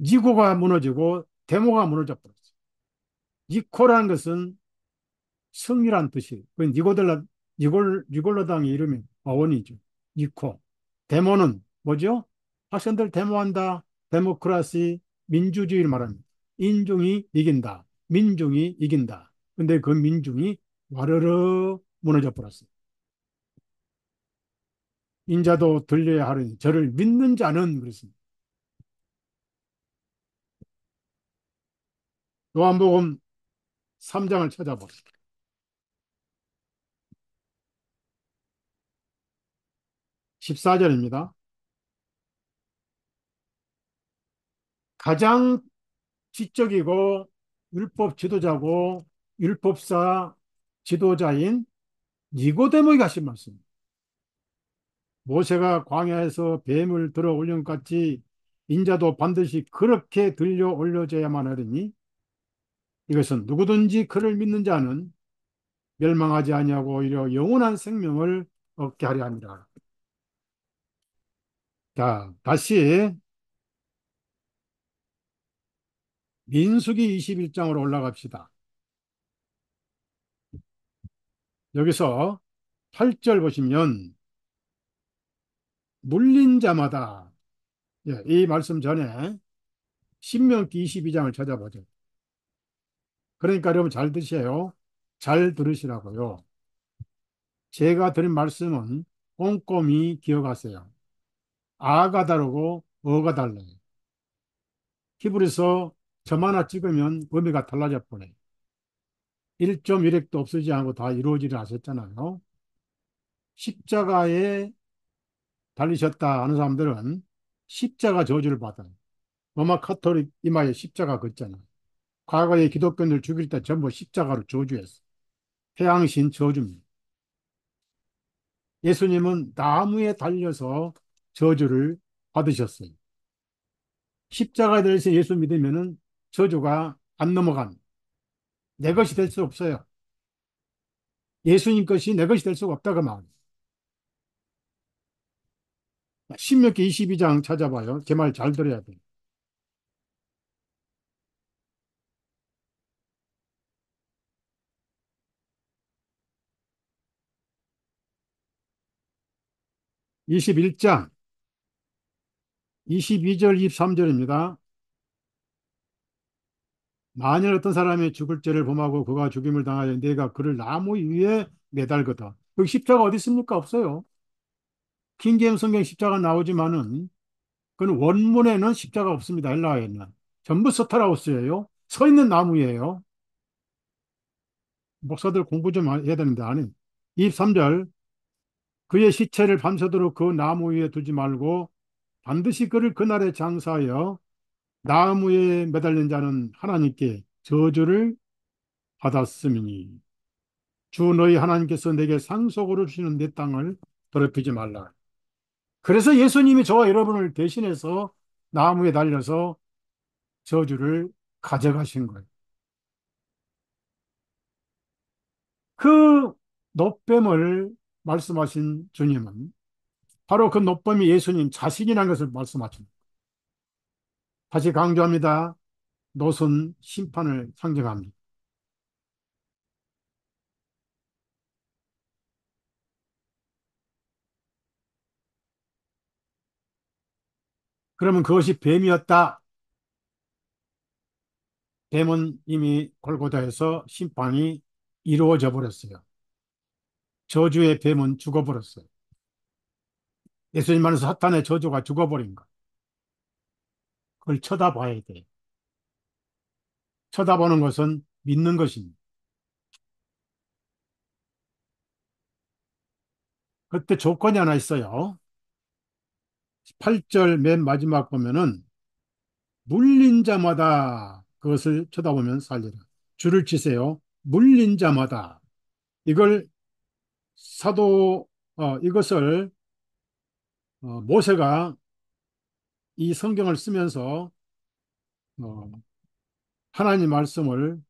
니고가 무너지고 데모가 무너져 버렸어요. 니코라는 것은 성이란 뜻이에요. 그 니골로당의 이름이 어원이죠. 니코. 데모는 뭐죠? 학생들 데모한다. 데모크라시, 민주주의를 말합니다. 인종이 이긴다. 민중이 이긴다. 근데 그 민중이 와르르 무너져 버렸어요. 인자도 들려야 하리니 저를 믿는 자는 그렇습니다. 요한복음 3장을 찾아보세요. 14절입니다. 가장 지적이고 율법 지도자고 율법사 지도자인 니고데모가 하신 말씀. 모세가 광야에서 뱀을 들어 올린 것 같이 인자도 반드시 그렇게 들려 올려져야만 하리니 이것은 누구든지 그를 믿는 자는 멸망하지 아니하고 오히려 영원한 생명을 얻게 하려 함이라. 자, 다시 민수기 21장으로 올라갑시다. 여기서 8절 보시면 물린 자마다, 예, 이 말씀 전에 신명기 22장을 찾아보죠. 그러니까 여러분 잘 드세요. 잘 들으시라고요. 제가 드린 말씀은 꼼꼼히 기억하세요. 아가 다르고 어가 달라요. 히브리서 점 하나 찍으면 의미가 달라져 버려요. 1.1획도 없어지지 않고 다 이루어지려 하셨잖아요. 십자가에 달리셨다 하는 사람들은 십자가 저주를 받아요. 로마 카톨릭 이마에 십자가 긋잖아요. 과거에 기독교인들 죽일 때 전부 십자가로 저주했어요. 태양신 저주입니다. 예수님은 나무에 달려서 저주를 받으셨어요. 십자가에 대해서 예수 믿으면은 저주가 안 넘어간 내 것이 될 수 없어요. 예수님 것이 내 것이 될 수가 없다고 말해요. 신명기 22장 찾아봐요. 제 말 잘 들어야 돼요. 21장 22절 23절입니다. 만일 어떤 사람이 죽을 죄를 범하고 그가 죽임을 당하여 내가 그를 나무 위에 매달거다. 여기 십자가 어디 있습니까? 없어요. 킹제임 성경 십자가 나오지만은 그건 원문에는 십자가 없습니다. 헬라어에는. 전부 서타라우스예요. 서 있는 나무예요. 목사들 공부 좀 해야 되는데 아니. 23절 그의 시체를 밤새도록 그 나무 위에 두지 말고 반드시 그를 그날에 장사하여 나무에 매달린 자는 하나님께 저주를 받았음이니 주 너희 하나님께서 내게 상속으로 주시는 내 땅을 더럽히지 말라. 그래서 예수님이 저와 여러분을 대신해서 나무에 달려서 저주를 가져가신 거예요. 그 노뱀을 말씀하신 주님은 바로 그 노뱀이 예수님 자신이라는 것을 말씀하십니다. 다시 강조합니다. 노선 심판을 상징합니다. 그러면 그것이 뱀이었다. 뱀은 이미 골고다에서 심판이 이루어져 버렸어요. 저주의 뱀은 죽어버렸어요. 예수님 안에서 사탄의 저주가 죽어버린 거. 그걸 쳐다봐야 돼. 쳐다보는 것은 믿는 것입니다. 그때 조건이 하나 있어요. 8절 맨 마지막 보면은 물린 자마다 그것을 쳐다보면 살리라. 줄을 치세요. 물린 자마다. 이걸 이것을 모세가 이 성경을 쓰면서 어, 하나님 말씀을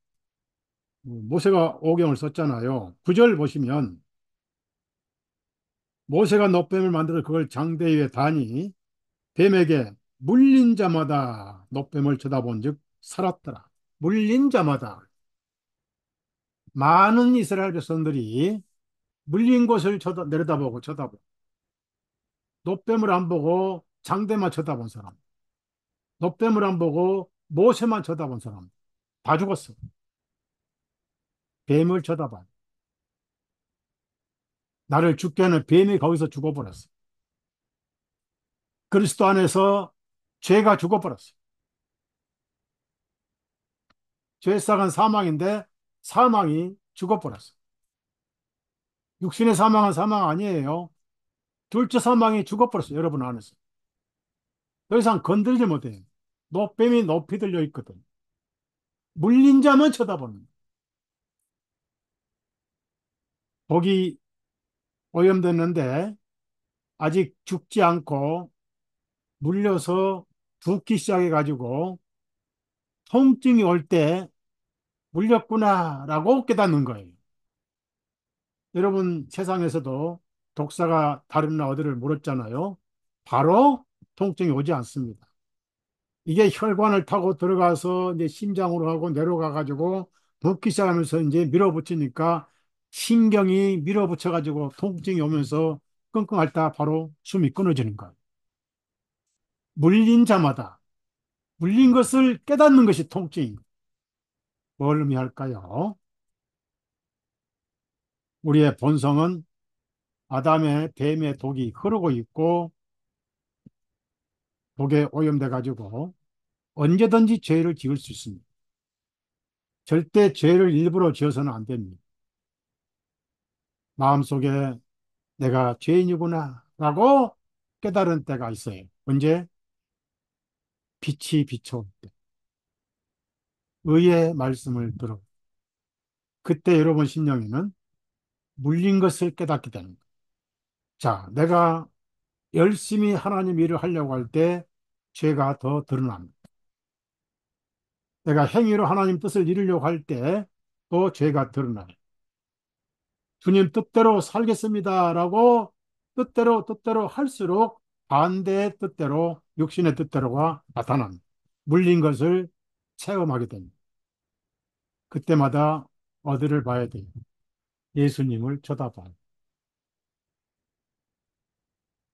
모세가 오경을 썼잖아요. 9절 보시면 모세가 놋뱀을 만들어 그걸 장대 위에 다니 뱀에게 물린 자마다 놋뱀을 쳐다본즉 살았더라. 물린 자마다 많은 이스라엘 백성들이 물린 곳을 내려다보고 쳐다보고 놋뱀을 안 보고 장대만 쳐다본 사람, 놋뱀을 안 보고 모세만 쳐다본 사람 다 죽었어. 뱀을 쳐다봐. 나를 죽게 하는 뱀이 거기서 죽어버렸어. 그리스도 안에서 죄가 죽어버렸어. 죄상은 사망인데 사망이 죽어버렸어. 육신의 사망은 사망 아니에요. 둘째 사망이 죽어버렸어. 여러분 안에서. 더 이상 건드리지 못해. 노뱀이 높이 들려 있거든. 물린 자만 쳐다보는 거야. 복이 오염됐는데 아직 죽지 않고 물려서 붓기 시작해가지고 통증이 올 때 물렸구나라고 깨닫는 거예요. 여러분 세상에서도 독사가 다른 어디를 물었잖아요. 바로 통증이 오지 않습니다. 이게 혈관을 타고 들어가서 이제 심장으로 하고 내려가 가지고 붓기 시작하면서 이제 밀어붙이니까 신경이 밀어붙여 가지고 통증이 오면서 끙끙 앓다 바로 숨이 끊어지는 거예요. 물린 자마다 물린 것을 깨닫는 것이 통증인 거예요. 뭘 의미할까요? 우리의 본성은 아담의 뱀의 독이 흐르고 있고 독에 오염돼 가지고 언제든지 죄를 지을 수 있습니다. 절대 죄를 일부러 지어서는 안 됩니다. 마음속에 내가 죄인이구나 라고 깨달은 때가 있어요. 언제? 빛이 비춰올 때. 의의 말씀을 들어. 그때 여러분 심령에는 물린 것을 깨닫게 되는 거예요. 자, 내가 열심히 하나님 일을 하려고 할 때 죄가 더 드러납니다. 내가 행위로 하나님 뜻을 이루려고 할 때 또 죄가 드러나요. 주님 뜻대로 살겠습니다라고 뜻대로 할수록 반대의 뜻대로 육신의 뜻대로가 나타납니다. 물린 것을 체험하게 됩니다. 그때마다 어디를 봐야 돼요? 예수님을 쳐다봐요.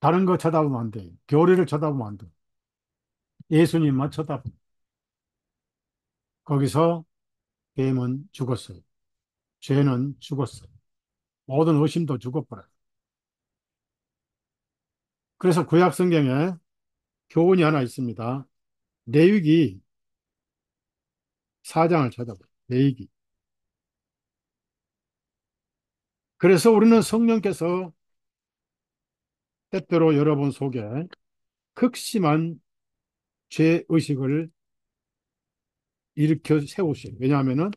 다른 거 쳐다보면 안 돼요. 교리를 쳐다보면 안 돼요. 예수님만 쳐다봐요. 거기서 뱀은 죽었어요. 죄는 죽었어요. 모든 의심도 죽어버려요. 그래서 구약 성경에 교훈이 하나 있습니다. 레위기 4장을 찾아봐요. 레위기. 그래서 우리는 성령께서 때때로 여러분 속에 극심한 죄의식을 일으켜 세우시요. 왜냐하면은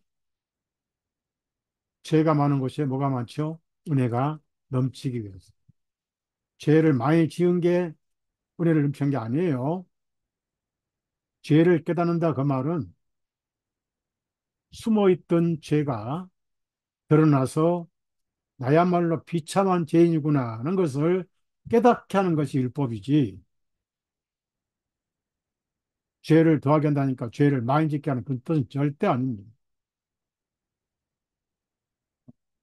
죄가 많은 곳에 뭐가 많죠? 은혜가 넘치기 위해서. 죄를 많이 지은 게 은혜를 넘치는 게 아니에요. 죄를 깨닫는다 그 말은 숨어있던 죄가 드러나서 나야말로 비참한 죄인이구나 하는 것을 깨닫게 하는 것이 율법이지, 죄를 더하게 한다니까 죄를 많이 짓게 하는 그런 뜻은 절대 아닙니다.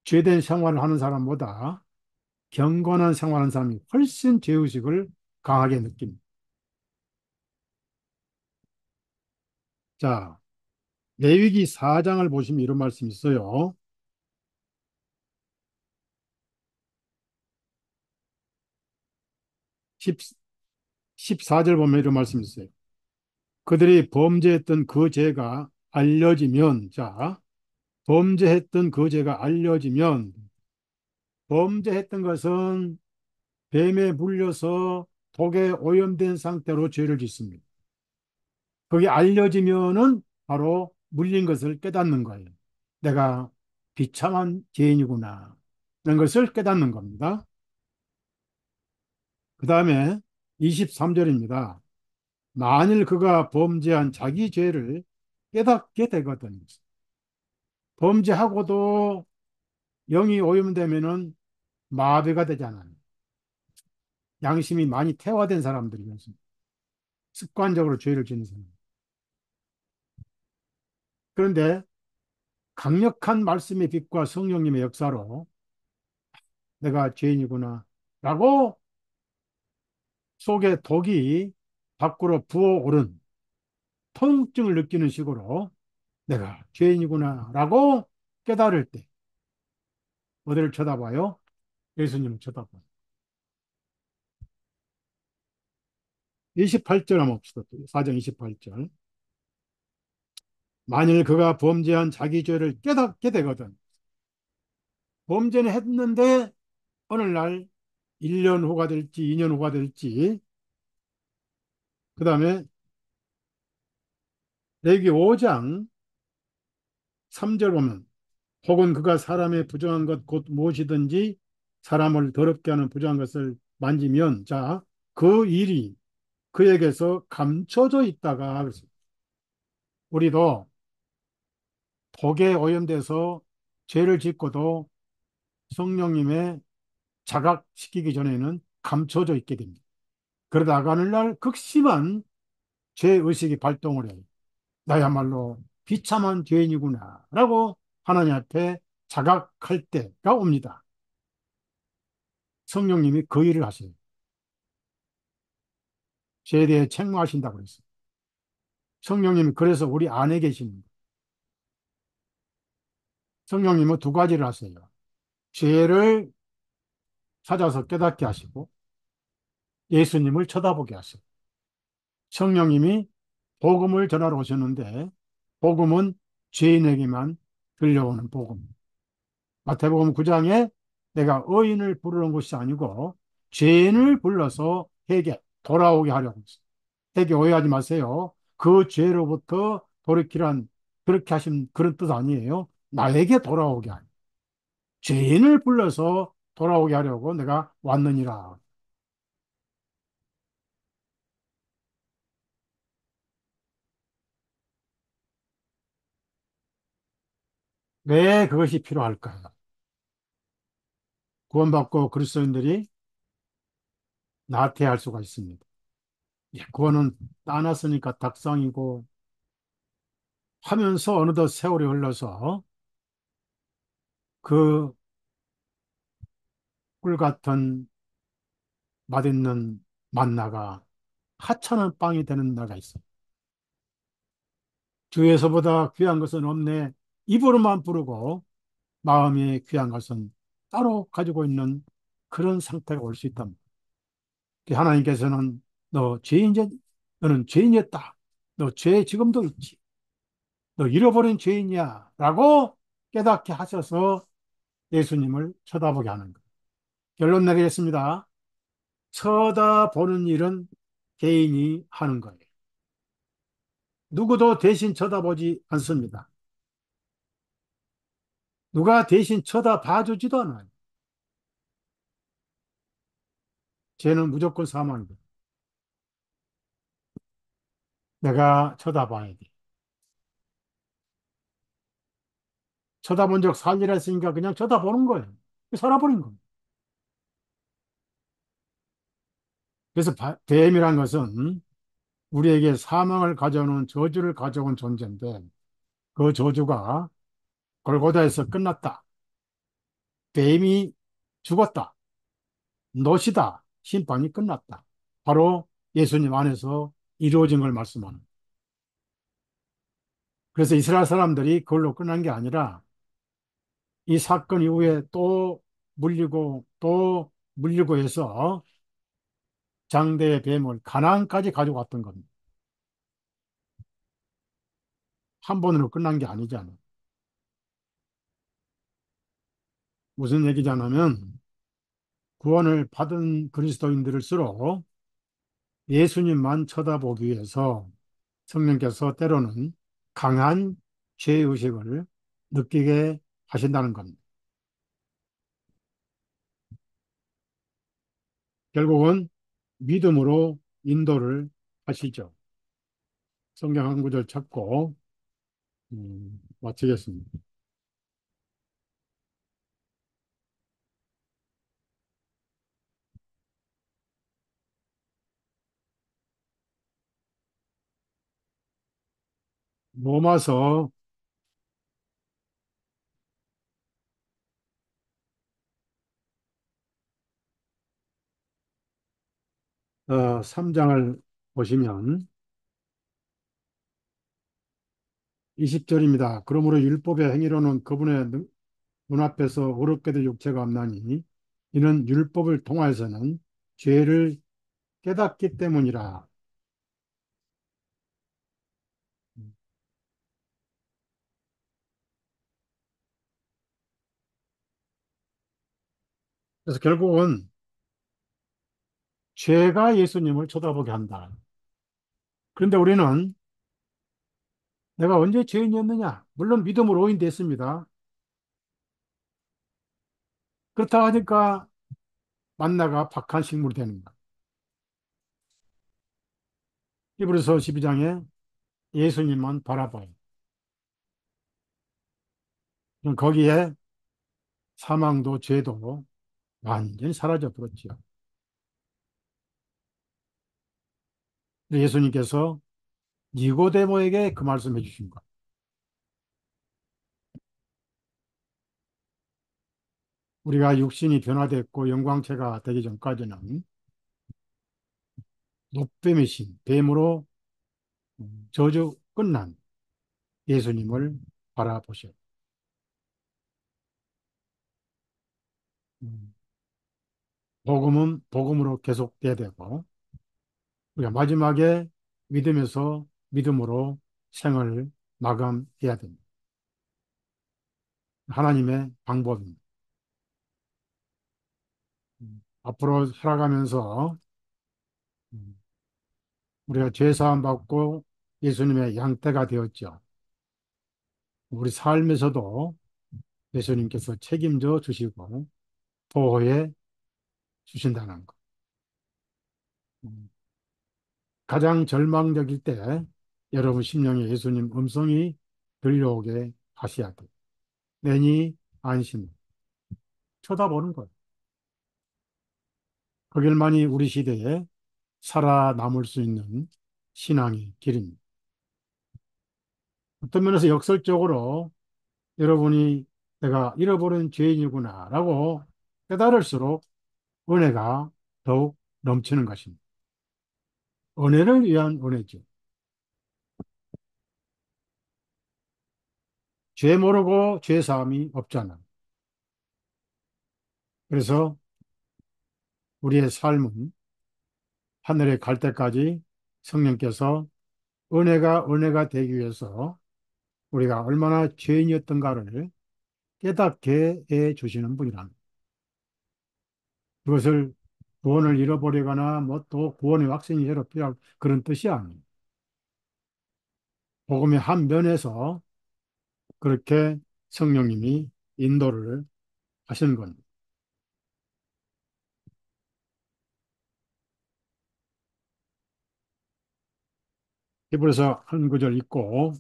죄된 생활을 하는 사람보다 경건한 생활하는 사람이 훨씬 죄의식을 강하게 느낍니다. 자, 레위기 4장을 보시면 이런 말씀이 있어요. 14절 보면 이런 말씀이 있어요. 그들이 범죄했던 그 죄가 알려지면, 자, 범죄했던 그 죄가 알려지면, 범죄했던 것은 뱀에 물려서 독에 오염된 상태로 죄를 짓습니다. 그게 알려지면은 바로 물린 것을 깨닫는 거예요. 내가 비참한 죄인이구나. 이런 것을 깨닫는 겁니다. 그 다음에 23절입니다. 만일 그가 범죄한 자기 죄를 깨닫게 되거든. 범죄하고도 영이 오염되면은 마비가 되잖아요. 양심이 많이 태화된 사람들이면서 습관적으로 죄를 짓는 사람. 그런데 강력한 말씀의 빛과 성령님의 역사로 내가 죄인이구나 라고 속에 독이 밖으로 부어오른 통증을 느끼는 식으로 내가 죄인이구나 라고 깨달을 때 어디를 쳐다봐요? 예수님을 쳐다봐요. 28절 한번 봅시다. 4장 28절. 만일 그가 범죄한 자기 죄를 깨닫게 되거든. 범죄는 했는데 어느 날 1년 후가 될지 2년 후가 될지 그 다음에 레위기 5장 3절 보면 혹은 그가 사람의 부정한 것 곧 무엇이든지 사람을 더럽게 하는 부정한 것을 만지면 자, 그 일이 그에게서 감춰져 있다가 우리도 독에 오염돼서 죄를 짓고도 성령님의 자각시키기 전에는 감춰져 있게 됩니다. 그러다가 어느 날 극심한 죄의식이 발동을 해요. 나야말로 비참한 죄인이구나 라고 하나님 앞에 자각할 때가 옵니다. 성령님이 그 일을 하세요. 죄에 대해 책망하신다고 그랬어요. 성령님이 그래서 우리 안에 계십니다. 성령님은 두 가지를 하세요. 죄를 찾아서 깨닫게 하시고 예수님을 쳐다보게 하세요. 성령님이 복음을 전하러 오셨는데 복음은 죄인에게만 들려오는 복음. 마태복음 9장에 내가 의인을 부르는 것이 아니고 죄인을 불러서 회개, 돌아오게 하려고 했어요. 회개 오해하지 마세요. 그 죄로부터 돌이키란 그렇게 하신 그런 뜻 아니에요. 나에게 돌아오게 하려. 죄인을 불러서 돌아오게 하려고 내가 왔느니라. 왜 그것이 필요할까요? 구원받고 그리스도인들이 나태할 수가 있습니다. 예, 구원은 따놨으니까 닭상이고 하면서 어느덧 세월이 흘러서 그 꿀 같은 맛있는 만나가 하찮은 빵이 되는 날가 있어. 주에서보다 귀한 것은 없네. 입으로만 부르고 마음이 귀한 것은 따로 가지고 있는 그런 상태가 올 수 있답니다. 하나님께서는 너 죄인이지, 너는 죄인이었다. 너 죄 지금도 있지. 너 잃어버린 죄인이야. 라고 깨닫게 하셔서 예수님을 쳐다보게 하는 거예요. 결론 내리겠습니다. 쳐다보는 일은 개인이 하는 거예요. 누구도 대신 쳐다보지 않습니다. 누가 대신 쳐다봐주지도 않아요. 죄는 무조건 사망이다. 내가 쳐다봐야 돼. 쳐다본 적 살리라 했으니까 그냥 쳐다보는 거예요. 살아버린 거예요. 그래서 뱀이란 것은 우리에게 사망을 가져오는 저주를 가져온 존재인데 그 저주가 골고다에서 끝났다. 뱀이 죽었다. 노시다. 심판이 끝났다. 바로 예수님 안에서 이루어진 걸 말씀하는. 그래서 이스라엘 사람들이 그걸로 끝난 게 아니라 이 사건 이후에 또 물리고 또 물리고 해서 장대의 뱀을 가나안까지 가지고 왔던 겁니다. 한 번으로 끝난 게 아니잖아. 무슨 얘기냐면 구원을 받은 그리스도인들을수록 예수님만 쳐다보기 위해서 성령께서 때로는 강한 죄의식을 느끼게 하신다는 겁니다. 결국은 믿음으로 인도를 하시죠. 성경 한 구절 찾고 마치겠습니다. 로마서 3장을 보시면 20절입니다. 그러므로 율법의 행위로는 그분의 눈앞에서 어렵게도 육체가 없나니 이는 율법을 통하여서는 죄를 깨닫기 때문이라. 그래서 결국은 죄가 예수님을 쳐다보게 한다. 그런데 우리는 내가 언제 죄인이었느냐? 물론 믿음으로 오인됐습니다. 그렇다 하니까 만나가 박한 식물이 되는 거야. 히브리서 12장에 예수님만 바라봐요. 그럼 거기에 사망도 죄도 완전히 사라져 버렸죠. 예수님께서 니고데모에게 그 말씀해 주신 것. 우리가 육신이 변화됐고 영광체가 되기 전까지는 높뱀의 신, 뱀으로 저주 끝난 예수님을 바라보셔. 음, 복음은 복음으로 계속돼야 되고 우리가 마지막에 믿음에서 믿음으로 생을 마감해야 됩니다. 하나님의 방법입니다. 앞으로 살아가면서 음, 우리가 죄 사함 받고 예수님의 양떼가 되었죠. 우리 삶에서도 예수님께서 책임져 주시고 보호해 주신다는 것. 음, 가장 절망적일 때 여러분 심령에 예수님 음성이 들려오게 하셔야 돼요. 내니 안심. 쳐다보는 거예요. 그 길만이 우리 시대에 살아남을 수 있는 신앙의 길입니다. 어떤 면에서 역설적으로 여러분이 내가 잃어버린 죄인이구나 라고 깨달을수록 은혜가 더욱 넘치는 것입니다. 은혜를 위한 은혜죠. 죄 모르고 죄 사함이 없잖아. 그래서 우리의 삶은 하늘에 갈 때까지 성령께서 은혜가 되기 위해서 우리가 얼마나 죄인이었던가를 깨닫게 해 주시는 분이란 그것을 구원을 잃어버리거나 뭐 또 구원의 확신이 새로 필요한 그런 뜻이 아니에요. 복음의 한 면에서 그렇게 성령님이 인도를 하시는 겁니다. 히브리서 한 구절 읽고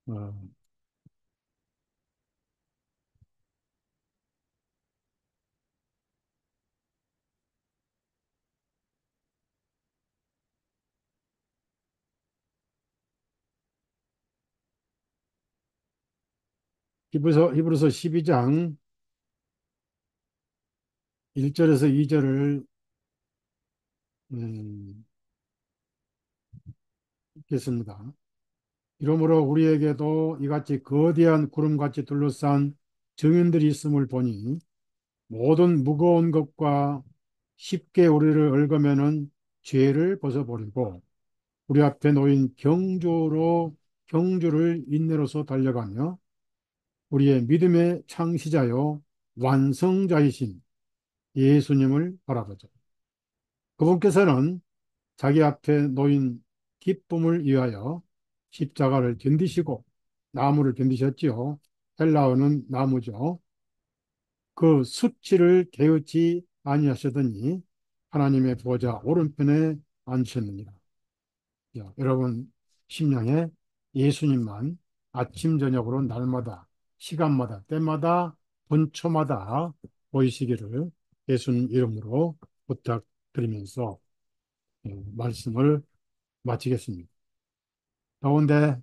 어, 히브리서 12장 1절에서 2절을 읽겠습니다. 이러므로 우리에게도 이같이 거대한 구름같이 둘러싼 증인들이 있음을 보니 모든 무거운 것과 쉽게 우리를 얽으면은 죄를 벗어버리고 우리 앞에 놓인 경주를 인내로서 달려가며 우리의 믿음의 창시자요 완성자이신 예수님을 바라보죠. 그분께서는 자기 앞에 놓인 기쁨을 위하여 십자가를 견디시고 나무를 견디셨지요. 헬라어는 나무죠. 그 수치를 개의치 아니하시더니 하나님의 보좌 오른편에 앉으셨느니라. 야, 여러분 심령에 예수님만 아침 저녁으로 날마다 시간마다 때마다 분초마다 보이시기를 예수님 이름으로 부탁드리면서 말씀을 마치겠습니다. 더운데